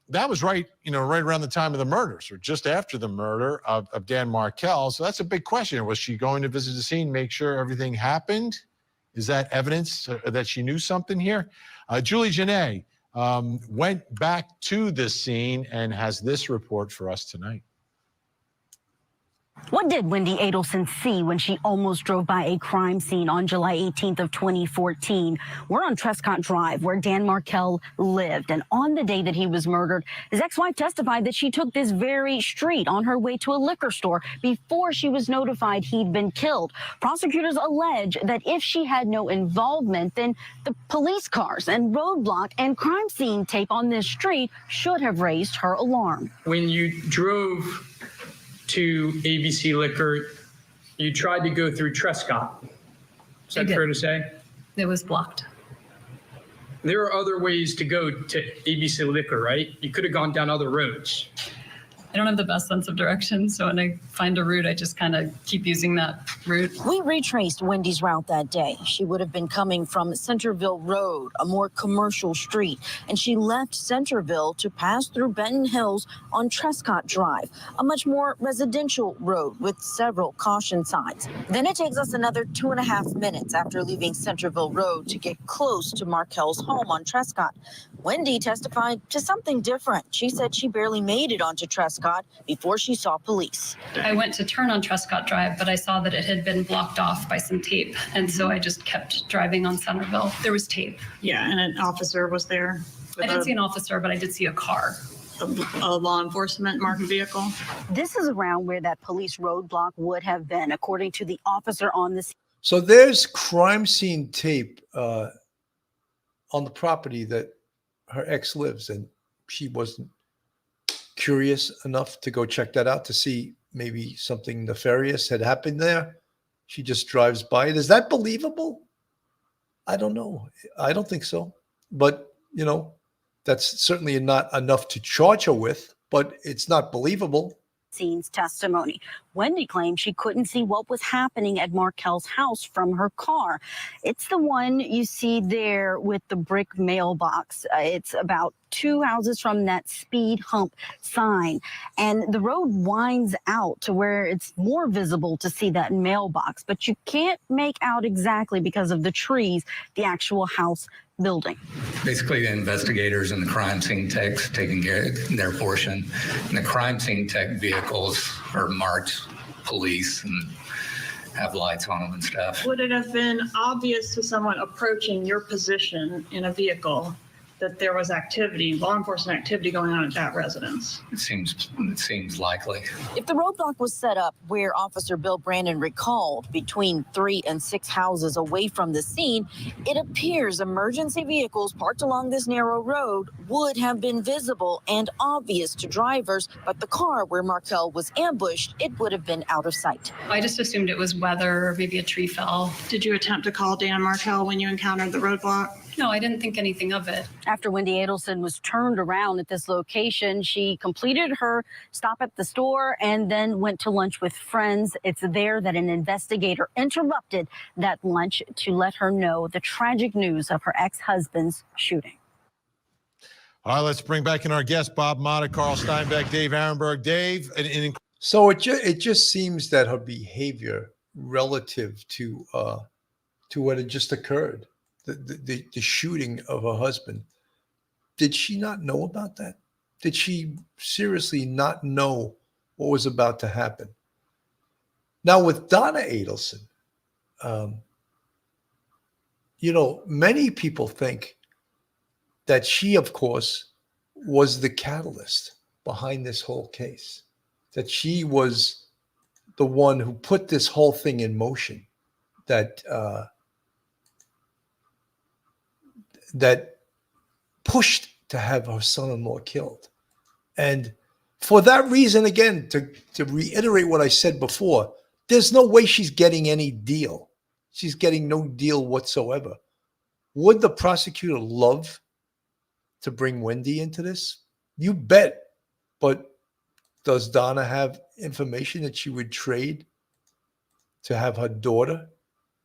that was right around the time of the murders, or just after the murder of Dan Markel. So that's a big question. Was she going to visit the scene, make sure everything happened? Is that evidence that she knew something here? Julie Janae went back to this scene and has this report for us tonight. What did Wendy Adelson see when she almost drove by a crime scene on July 18th of 2014? We're on Trescott Drive, where Dan Markell lived. And on the day that he was murdered, his ex-wife testified that she took this very street on her way to a liquor store before she was notified he'd been killed. Prosecutors allege that if she had no involvement, then the police cars and roadblock and crime scene tape on this street should have raised her alarm. When you drove to ABC Liquor, you tried to go through Trescott. Is that fair to say? It was blocked. There are other ways to go to ABC Liquor, right? You could have gone down other roads. I don't have the best sense of direction, so when I find a route, I just kind of keep using that route. We retraced Wendy's route that day. She would have been coming from Centerville Road, a more commercial street, and she left Centerville to pass through Benton Hills on Trescott Drive, a much more residential road with several caution signs. Then it takes us another 2.5 minutes after leaving Centerville Road to get close to Markell's home on Trescott. Wendy testified to something different. She said she barely made it onto Trescott before she saw police. I went to turn on Trescott Drive, but I saw that it had been blocked off by some tape. And so I just kept driving on Centerville. There was tape. Yeah, and an officer was there. I didn't see an officer, but I did see a car. A law enforcement marked vehicle. This is around where that police roadblock would have been, according to the officer on the scene. So there's crime scene tape on the property that her ex lives, and she wasn't curious enough to go check that out to see maybe something nefarious had happened there. She just drives by it. Is that believable? I don't know. I don't think so. But, you know, that's certainly not enough to charge her with, but it's not believable. Scene's testimony. Wendy claimed she couldn't see what was happening at Markell's house from her car. It's the one you see there with the brick mailbox. It's about 2 houses from that speed hump sign. And the road winds out to where it's more visible to see that mailbox, but you can't make out exactly because of the trees, the actual house building. Basically, the investigators and the crime scene techs taking their portion, and the crime scene tech vehicles are marked police and have lights on them and stuff. Would it have been obvious to someone approaching your position in a vehicle that there was activity, law enforcement activity going on at that residence? It seems likely. If the roadblock was set up where Officer Bill Brandon recalled, between 3 and 6 houses away from the scene, it appears emergency vehicles parked along this narrow road would have been visible and obvious to drivers, but the car where Markell was ambushed, it would have been out of sight. I just assumed it was weather or maybe a tree fell. Did you attempt to call Dan Markell when you encountered the roadblock? No, I didn't think anything of it. After Wendy Adelson was turned around at this location, she completed her stop at the store and then went to lunch with friends. It's there that an investigator interrupted that lunch to let her know the tragic news of her ex-husband's shooting. All right, let's bring back in our guests, Bob Motta, Carl Steinbeck, Dave Arenberg. Dave, So it just seems that her behavior relative to what had just occurred, the shooting of her husband, did she not know about that? Did she seriously not know what was about to happen? Now with Donna Adelson, you know, many people think that she, of course, was the catalyst behind this whole case, that she was the one who put this whole thing in motion, that pushed to have her son-in-law killed. And for that reason, again, to reiterate what I said before, there's no way she's getting any deal. She's getting no deal whatsoever. Would the prosecutor love to bring Wendy into this? You bet. But does Donna have information that she would trade to have her daughter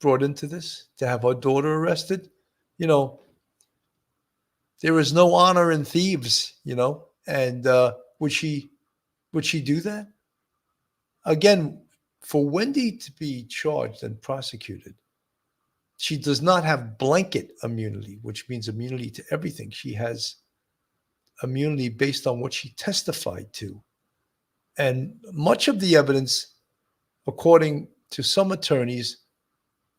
brought into this, to have her daughter arrested? You know, there is no honor in thieves, you know, and would she do that? Again, for Wendy to be charged and prosecuted, she does not have blanket immunity, which means immunity to everything. She has immunity based on what she testified to. And much of the evidence according to some attorneys,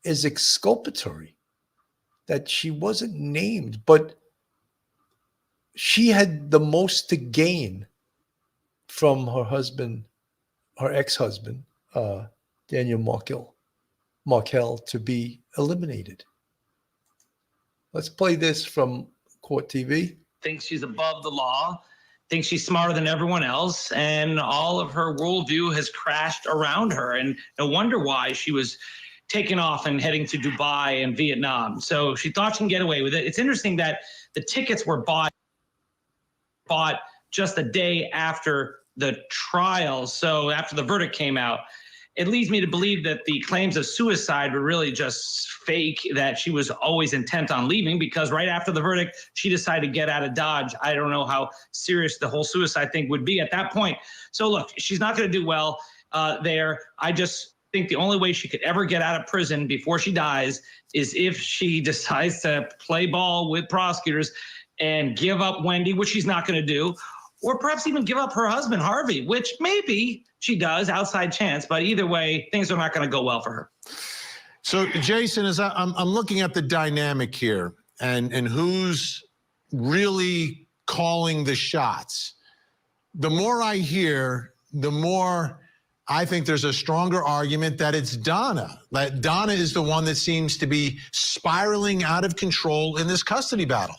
is exculpatory, that she wasn't named, but she had the most to gain from her husband, her ex-husband, Daniel Markel, to be eliminated. Let's play this from Court TV. Thinks she's above the law, thinks she's smarter than everyone else, and all of her worldview has crashed around her. And no wonder why she was taking off and heading to Dubai and Vietnam. So she thought she can get away with it. It's interesting that the tickets were bought just a day after the trial. So after the verdict came out, it leads me to believe that the claims of suicide were really just fake, that she was always intent on leaving, because right after the verdict, she decided to get out of Dodge. I don't know how serious the whole suicide thing would be at that point. So look, she's not going to do well there. I just think the only way she could ever get out of prison before she dies is if she decides to play ball with prosecutors and give up Wendy, which she's not going to do, or perhaps even give up her husband, Harvey, which maybe she does, outside chance. But either way, things are not going to go well for her. So, Jason, as I'm looking at the dynamic here and who's really calling the shots, the more I hear, the more I think there's a stronger argument that it's Donna. That Donna is the one that seems to be spiraling out of control in this custody battle.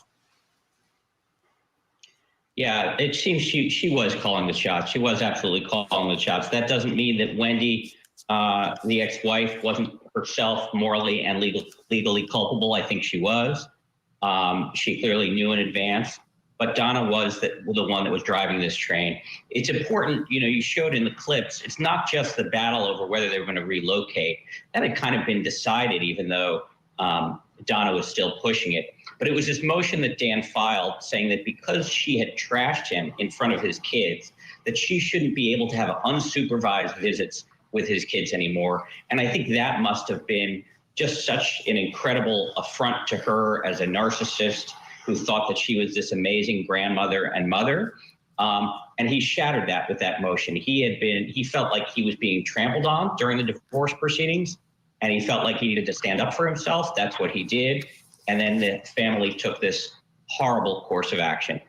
Yeah, it seems she was calling the shots. She was absolutely calling the shots. That doesn't mean that Wendy, the ex-wife, wasn't herself morally and legally culpable. I think she was. She clearly knew in advance. But Donna was the one that was driving this train. It's important, you showed in the clips, it's not just the battle over whether they were going to relocate. That had kind of been decided, even though Donna was still pushing it. But it was this motion that Dan filed saying that because she had trashed him in front of his kids, that she shouldn't be able to have unsupervised visits with his kids anymore. And I think that must have been just such an incredible affront to her as a narcissist who thought that she was this amazing grandmother and mother. And he shattered that with that motion. He felt like he was being trampled on during the divorce proceedings, and he felt like he needed to stand up for himself. That's what he did. And then the family took this horrible course of action.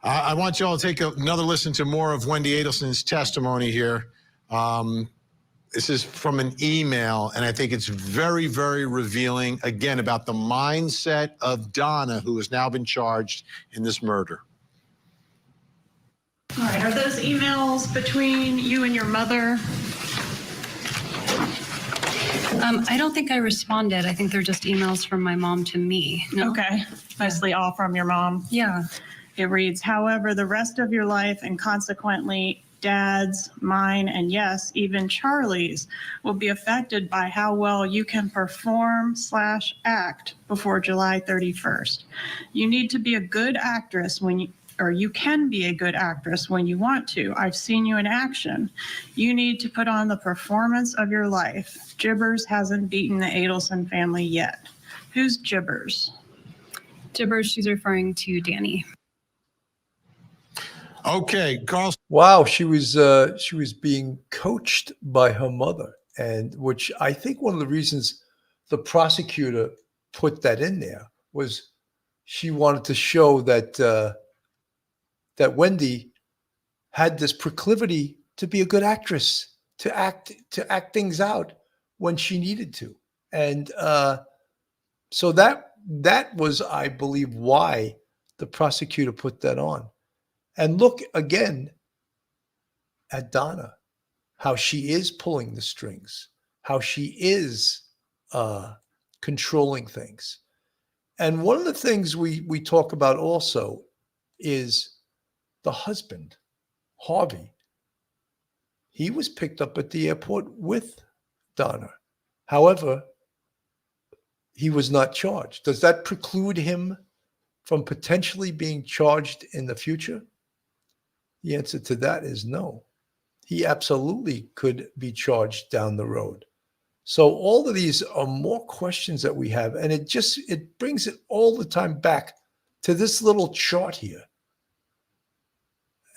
I want you all to take another listen to more of Wendy Adelson's testimony here. This is from an email, and I think it's very, very revealing, again, about the mindset of Donna, who has now been charged in this murder. All right, are those emails between you and your mother? I don't think I responded. I think they're just emails from my mom to me. No? Okay, mostly all from your mom. Yeah. It reads, however, the rest of your life and consequently Dad's, mine, and yes, even Charlie's will be affected by how well you can perform/act before July 31st. You need to be a good actress you can be a good actress when you want to. I've seen you in action. You need to put on the performance of your life. Jibbers hasn't beaten the Adelson family yet. Who's Jibbers? Jibbers, she's referring to Danny. Okay, Carl. Wow, she was being coached by her mother, and which I think one of the reasons the prosecutor put that in there was she wanted to show that that Wendy had this proclivity to be a good actress, to act things out when she needed to, and so that was, I believe, why the prosecutor put that on. And look again at Donna, how she is pulling the strings, how she is controlling things. And one of the things we talk about also is the husband, Harvey. He was picked up at the airport with Donna. However, he was not charged. Does that preclude him from potentially being charged in the future? The answer to that is no. He absolutely could be charged down the road. So all of these are more questions that we have, and it brings it all the time back to this little chart here.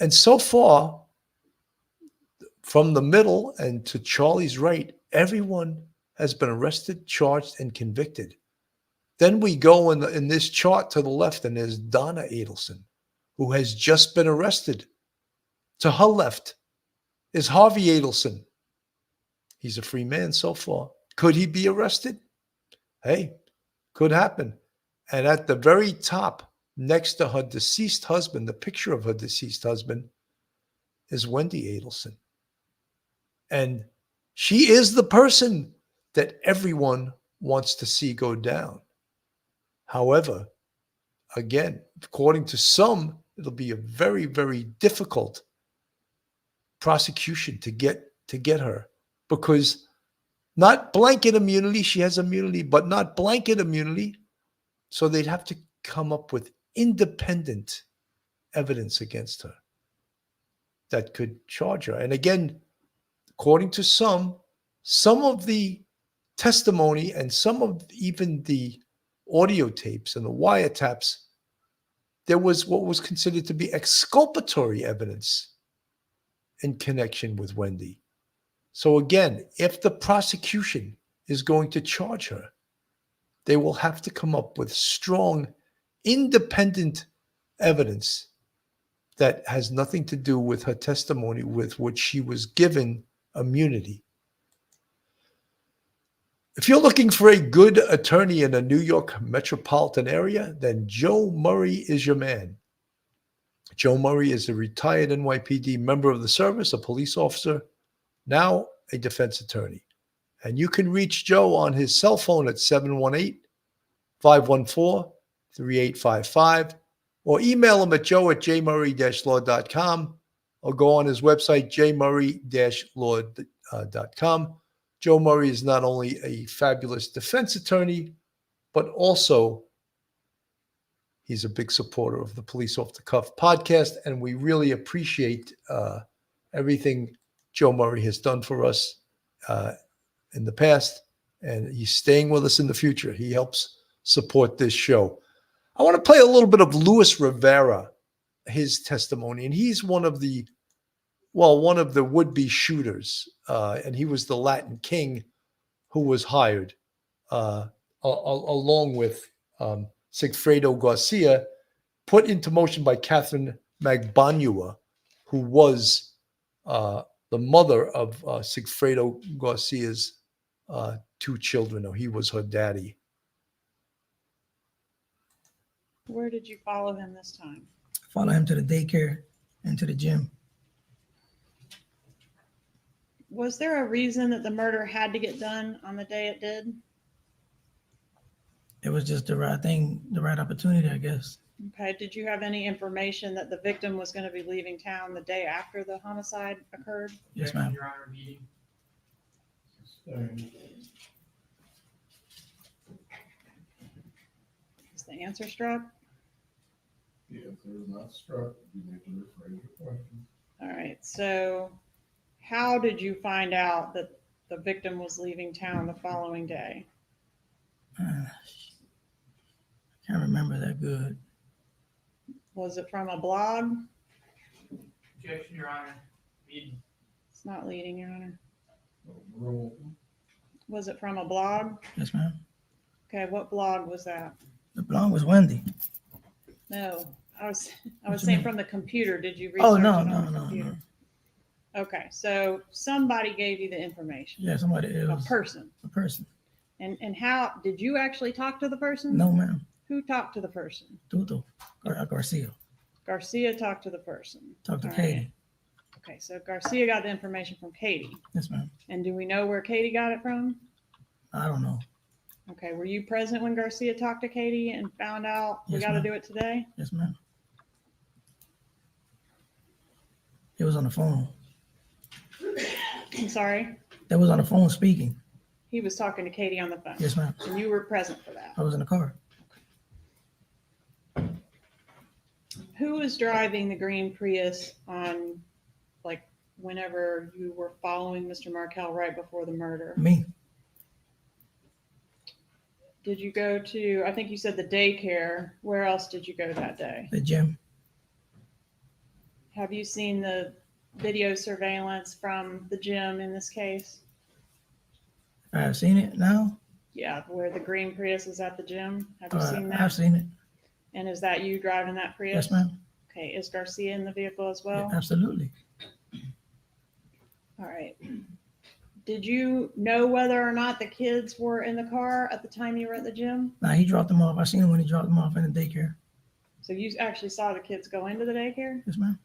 And so far, from the middle and to Charlie's right, everyone has been arrested, charged, and convicted. Then we go in this chart to the left, and there's Donna Adelson, who has just been arrested. To her left is Harvey Adelson. He's a free man so far. Could he be arrested? Hey, could happen. And at the very top, next to her deceased husband, the picture of her deceased husband, is Wendy Adelson. And she is the person that everyone wants to see go down. However, again, according to some, it'll be a very, very difficult prosecution to get her, because not blanket immunity, she has immunity, but not blanket immunity. So they'd have to come up with independent evidence against her that could charge her. And again, according to some of the testimony and some of even the audio tapes and the wiretaps, there was what was considered to be exculpatory evidence in connection with Wendy. So again, if the prosecution is going to charge her, they will have to come up with strong, independent evidence that has nothing to do with her testimony with which she was given immunity. If you're looking for a good attorney in a New York metropolitan area, then Joe Murray is your man. Joe Murray is a retired NYPD member of the service, a police officer, now a defense attorney. And you can reach Joe on his cell phone at 718-514-3855, or email him at joe@jmurray-law.com, or go on his website, jmurray-law.com. Joe Murray is not only a fabulous defense attorney, but also he's a big supporter of the Police Off the Cuff podcast, and we really appreciate everything Joe Murray has done for us in the past, and he's staying with us in the future. He helps support this show. I want to play a little bit of Luis Rivera, his testimony, and he's one of the would-be shooters, and he was the Latin king who was hired along with Sigfredo Garcia, put into motion by Catherine Magbanua, who was the mother of Sigfredo Garcia's two children, or he was her daddy. Where did you follow him this time? Follow him to the daycare and to the gym. Was there a reason that the murder had to get done on the day it did? It was just the right thing, the right opportunity, I guess. Okay. Did you have any information that the victim was going to be leaving town the day after the homicide occurred? Yes, ma'am. Your Honor, meeting. Is the answer struck? The answer is not struck. You need to rephrase your question. All right. So how did you find out that the victim was leaving town the following day? I can't remember that good. Was it from a blog? Objection, Your Honor. Meeting. It's not leading, Your Honor. Rule. Was it from a blog? Yes, ma'am. Okay, what blog was that? The blonde was Wendy. No, I was What you saying mean? from the computer. Did you research Oh, it no, on no, the no, computer? no. Okay, so somebody gave you the information. Yeah, somebody, it A was person. a person. And how did you actually talk to the person? No, ma'am. Who talked to the person? Tuto Garcia. Garcia talked to the person. Talked to All Katie. right. Okay, so Garcia got the information from Katie. Yes, ma'am. And do we know where Katie got it from? I don't know. Okay, were you present when Garcia talked to Katie and found out we Yes, got to ma'am. do it today? Yes, ma'am. It was on the phone. I'm sorry. That was on the phone speaking. He was talking to Katie on the phone. Yes, ma'am. And you were present for that. I was in the car. Who was driving the green Prius on, like, whenever you were following Mr. Markel right before the murder? Me. Did you go to, I think you said the daycare. Where else did you go that day? The gym. Have you seen the video surveillance from the gym in this case? I've seen it now. Yeah, where the green Prius is at the gym. Have you seen that? I've seen it. And is that you driving that Prius? Yes, ma'am. Okay, is Garcia in the vehicle as well? Yeah, absolutely. All right. Did you know whether or not the kids were in the car at the time you were at the gym? Now he dropped them off. I seen him when he dropped them off in the daycare. So you actually saw the kids go into the daycare? Yes, ma'am.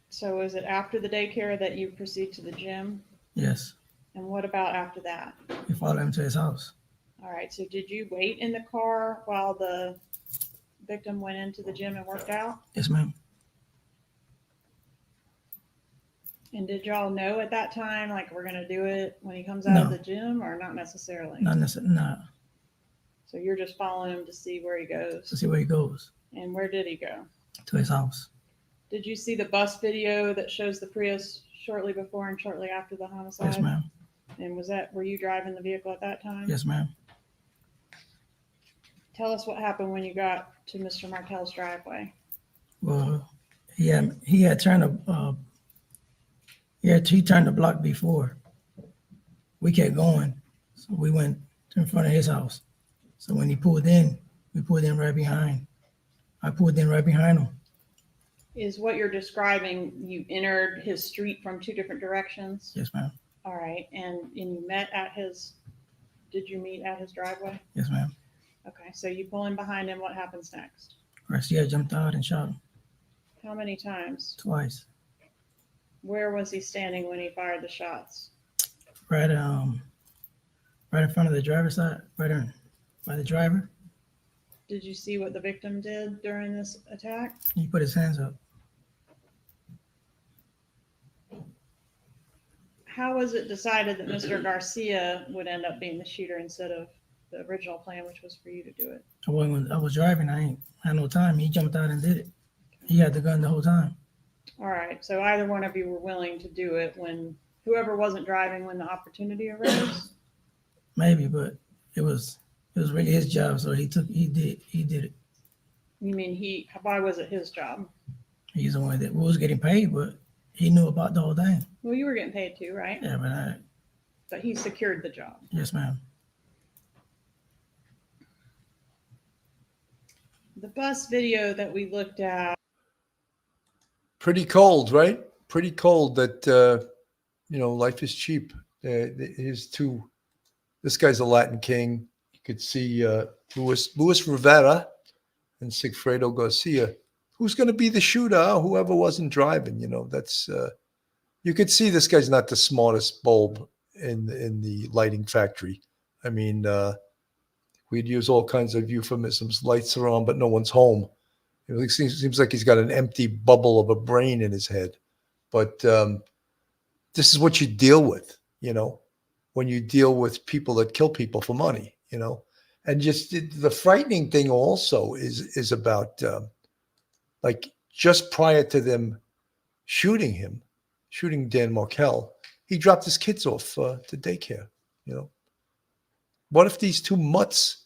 So is it after the daycare that you proceed to the gym? Yes. And what about after that? We followed him to his house. All right, so did you wait in the car while the victim went into the gym and worked out? Yes, ma'am. And did y'all know at that time, like, we're gonna do it when he comes out of No. the gym, or not necessarily? Not necessarily. No. So you're just following him to see where he To goes? see where he goes. And where did he go? To his house. Did you see the bus video that shows the Prius shortly before and shortly after the homicide? Yes, ma'am. And were you driving the vehicle at that time? Yes, ma'am. Tell us what happened when you got to Mr. Martell's driveway. Well, he had turned he turned the block before. We kept going, so we went in front of his house. So when he pulled in, we pulled in right behind. I pulled in right behind him. Is what you're describing, you entered his street from two different directions? Yes, ma'am. All right, and you met at did you meet at his driveway? Yes, ma'am. Okay, so you pull in behind him, what happens next? Garcia jumped out and shot him How many times? twice. Where was he standing when he fired the shots? Right in front of the driver's side, by the driver. Did you see what the victim did during this attack? He put his hands up. How was it decided that Mr. Garcia would end up being the shooter instead of the original plan, which was for you to do it? I was driving. I ain't had no time. He jumped out and did it. He had the gun the whole time. All right, so either one of you were willing to do it when whoever wasn't driving when the opportunity arose? Maybe, but it was really his job, so he did it. You mean why was it his job? He's the one that was getting paid, but he knew about the whole thing. Well, you were getting paid too, right? Yeah, But he secured the job. yes, ma'am. The bus video that we looked at. Pretty cold, right? Pretty cold that, life is cheap. This guy's a Latin king. You could see Luis Rivera and Sigfredo Garcia. Who's going to be the shooter? Whoever wasn't driving, that's, you could see this guy's not the smartest bulb in the lighting factory. I mean, we'd use all kinds of euphemisms. Lights are on, but no one's home. It seems like he's got an empty bubble of a brain in his head. But this is what you deal with, when you deal with people that kill people for money, And just the frightening thing also is about just prior to them shooting Dan Markel, he dropped his kids off to daycare, What if these two mutts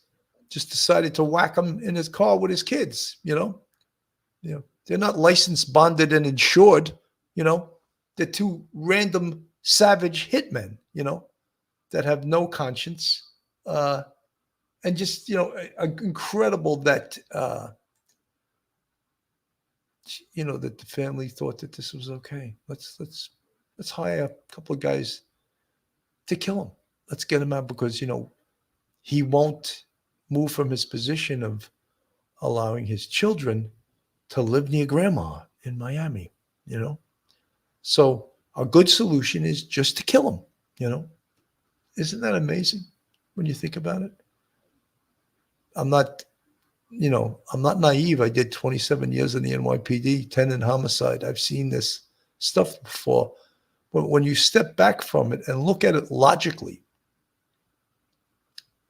just decided to whack him in his car with his kids, They're not licensed, bonded, and insured, They're two random savage hitmen, that have no conscience. And just, incredible that, that the family thought that this was okay. Let's hire a couple of guys to kill him. Let's get him out because, he won't move from his position of allowing his children to live near grandma in Miami, So a good solution is just to kill him, Isn't that amazing when you think about it? I'm not naive. I did 27 years in the NYPD, 10 in homicide. I've seen this stuff before. But when you step back from it and look at it logically,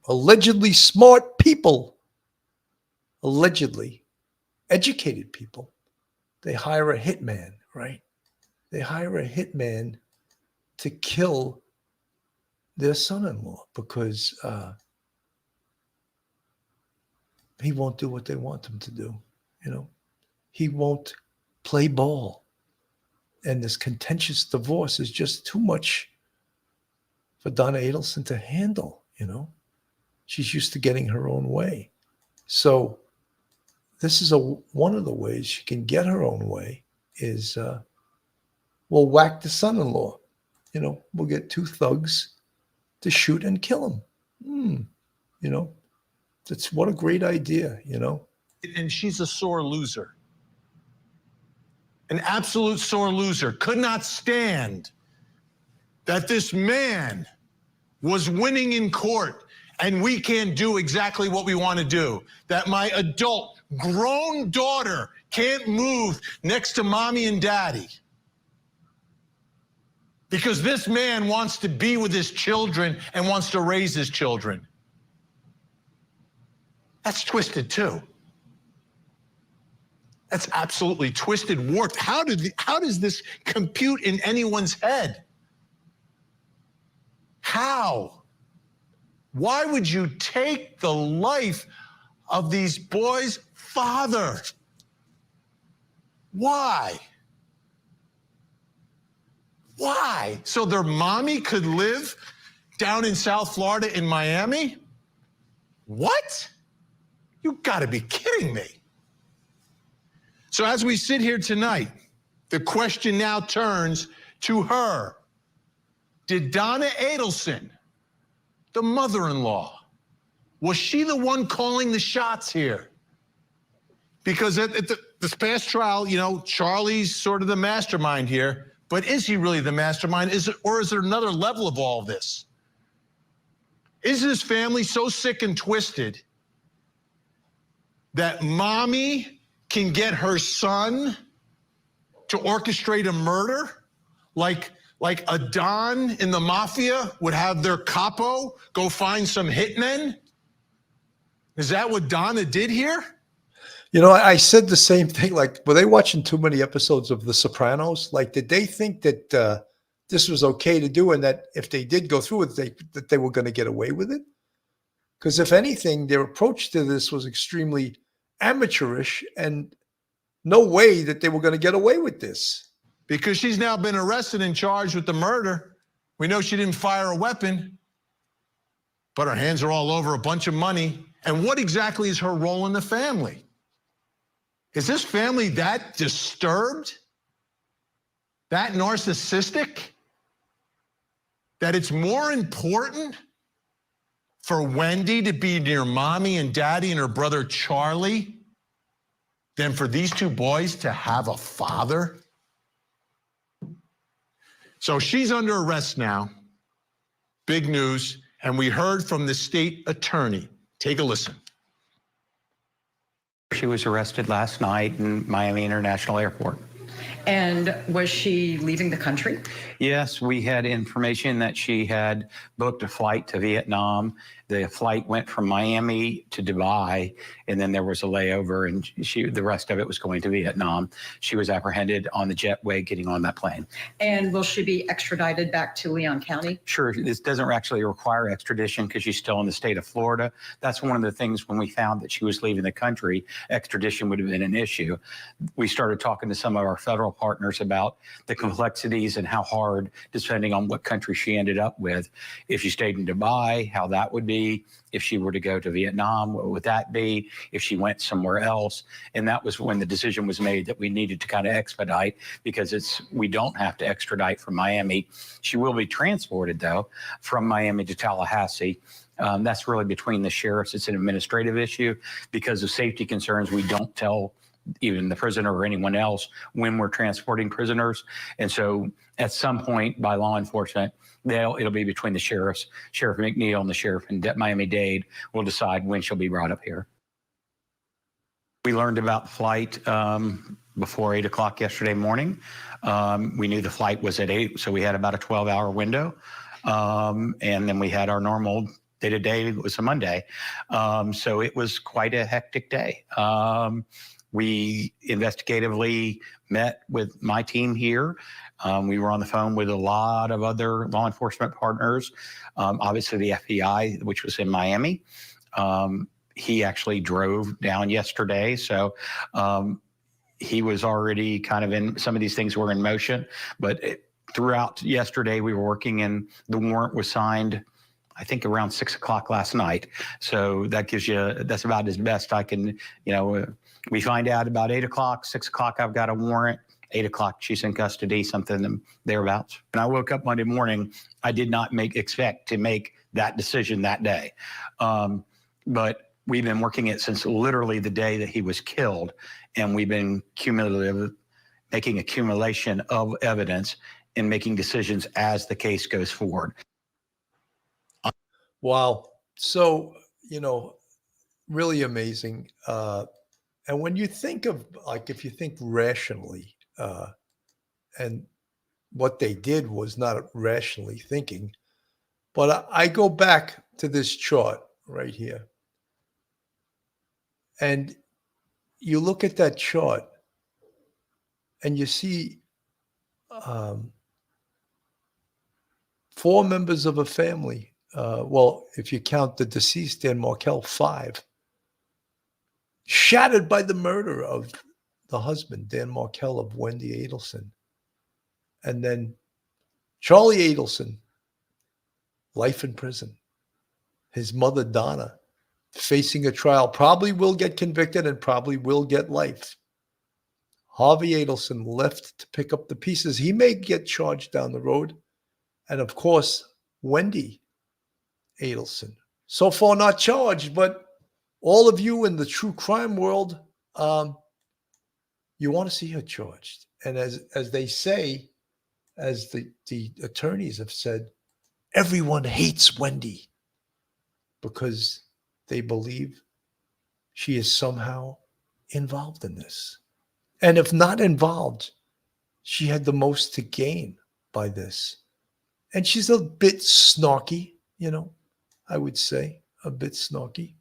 allegedly smart people, allegedly educated people, they hire a hitman, right? They hire a hitman to kill their son-in-law because he won't do what they want him to do. You know, he won't play ball. And this contentious divorce is just too much for Donna Adelson to handle, you know. She's used to getting her own way. So this is one of the ways she can get her own way is we'll whack the son-in-law. You know, we'll get 2 thugs to shoot and kill him. You know, that's what a great idea, you know. And she's a sore loser. An absolute sore loser. Could not stand that this man was winning in court and we can't do exactly what we want to do. That my adult, grown daughter can't move next to mommy and daddy. Because this man wants to be with his children and wants to raise his children. That's twisted too. That's absolutely twisted, warped. How does this compute in anyone's head? How? Why would you take the life of these boys' father? Why? Why? So their mommy could live down in South Florida in Miami? What? You gotta be kidding me. So as we sit here tonight, the question now turns to her. Did Donna Adelson, the mother-in-law, was she the one calling the shots here? Because at this past trial, you know, Charlie's sort of the mastermind here, but is he really the mastermind? Or is there another level of all this? Is this family so sick and twisted that mommy can get her son to orchestrate a murder like a Don in the mafia would have their capo go find some hitmen? Is that what Donna did here? You know, I said the same thing. Like, were they watching too many episodes of The Sopranos? Like, did they think that this was okay to do and that if they did go through it, that they were going to get away with it? Because if anything, their approach to this was extremely amateurish and no way that they were going to get away with this. Because she's now been arrested and charged with the murder. We know she didn't fire a weapon, but her hands are all over a bunch of money. And what exactly is her role in the family? Is this family that disturbed? That narcissistic? That it's more important for Wendy to be near mommy and daddy and her brother Charlie than for these 2 boys to have a father? So she's under arrest now. Big news. And we heard from the state attorney. Take a listen. She was arrested last night in Miami International Airport. And was she leaving the country? Yes, we had information that she had booked a flight to Vietnam. The flight went from Miami to Dubai, and then there was a layover, and the rest of it was going to Vietnam. She was apprehended on the jetway getting on that plane. And will she be extradited back to Leon County? Sure, this doesn't actually require extradition because she's still in the state of Florida. That's one of the things when we found that she was leaving the country, extradition would have been an issue. We started talking to some of our federal partners about the complexities and how hard, depending on what country she ended up with. If she stayed in Dubai, how that would be. If she were to go to Vietnam, what would that be? If she went somewhere else? And that was when the decision was made that we needed to kind of expedite because we don't have to extradite from Miami. She will be transported, though, from Miami to Tallahassee. That's really between the sheriffs. It's an administrative issue. Because of safety concerns, we don't tell even the prisoner or anyone else when we're transporting prisoners. And so at some point by law enforcement, it'll be between the sheriffs, Sheriff McNeil and the sheriff in Miami-Dade will decide when she'll be brought up here. We learned about the flight before 8 o'clock yesterday morning. We knew the flight was at 8, so we had about a 12-hour window. And then we had our normal day-to-day, it was a Monday. So it was quite a hectic day. We investigatively met with my team here. We were on the phone with a lot of other law enforcement partners, obviously the FBI, which was in Miami. he actually drove down yesterday. So he was already kind of in, some of these things were in motion, but throughout yesterday we were working, and the warrant was signed, I think around 6 o'clock last night. So that gives you, that's about as best I can, we find out about 8 o'clock, 6 o'clock, I've got a warrant. 8 o'clock, she's in custody, something thereabouts. And I woke up Monday morning, I did not expect to make that decision that day. But we've been working it since literally the day that he was killed. And we've been making accumulation of evidence and making decisions as the case goes forward. Wow. So, really amazing. And when you think of, like, if you think rationally, and what they did was not rationally thinking, but I go back to this chart right here. And you look at that chart and you see 4 members of a family. Well, if you count the deceased, Dan Markel, 5. Shattered by the murder of the husband, Dan Markel, of Wendy Adelson. And then Charlie Adelson, life in prison. His mother, Donna, facing a trial, probably will get convicted and probably will get life. Harvey Adelson left to pick up the pieces. He may get charged down the road. And of course, Wendy Adelson, so far not charged, but all of you in the true crime world, you want to see her charged. And as they say, as the attorneys have said, everyone hates Wendy because they believe she is somehow involved in this. And if not involved, she had the most to gain by this. And she's a bit snarky, I would say, a bit snarky.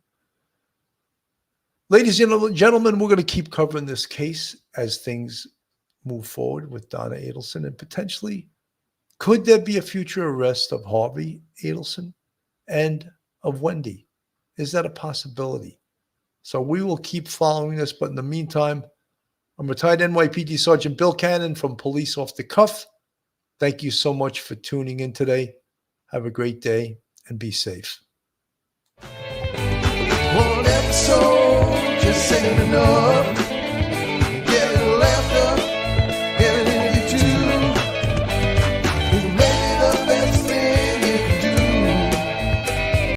Ladies and gentlemen, we're going to keep covering this case as things move forward with Donna Adelson, and potentially, could there be a future arrest of Harvey Adelson and of Wendy? Is that a possibility? So we will keep following this, but in the meantime, I'm retired NYPD Sergeant Bill Cannon from Police Off the Cuff. Thank you so much for tuning in today. Have a great day and be safe. One episode just ain't enough.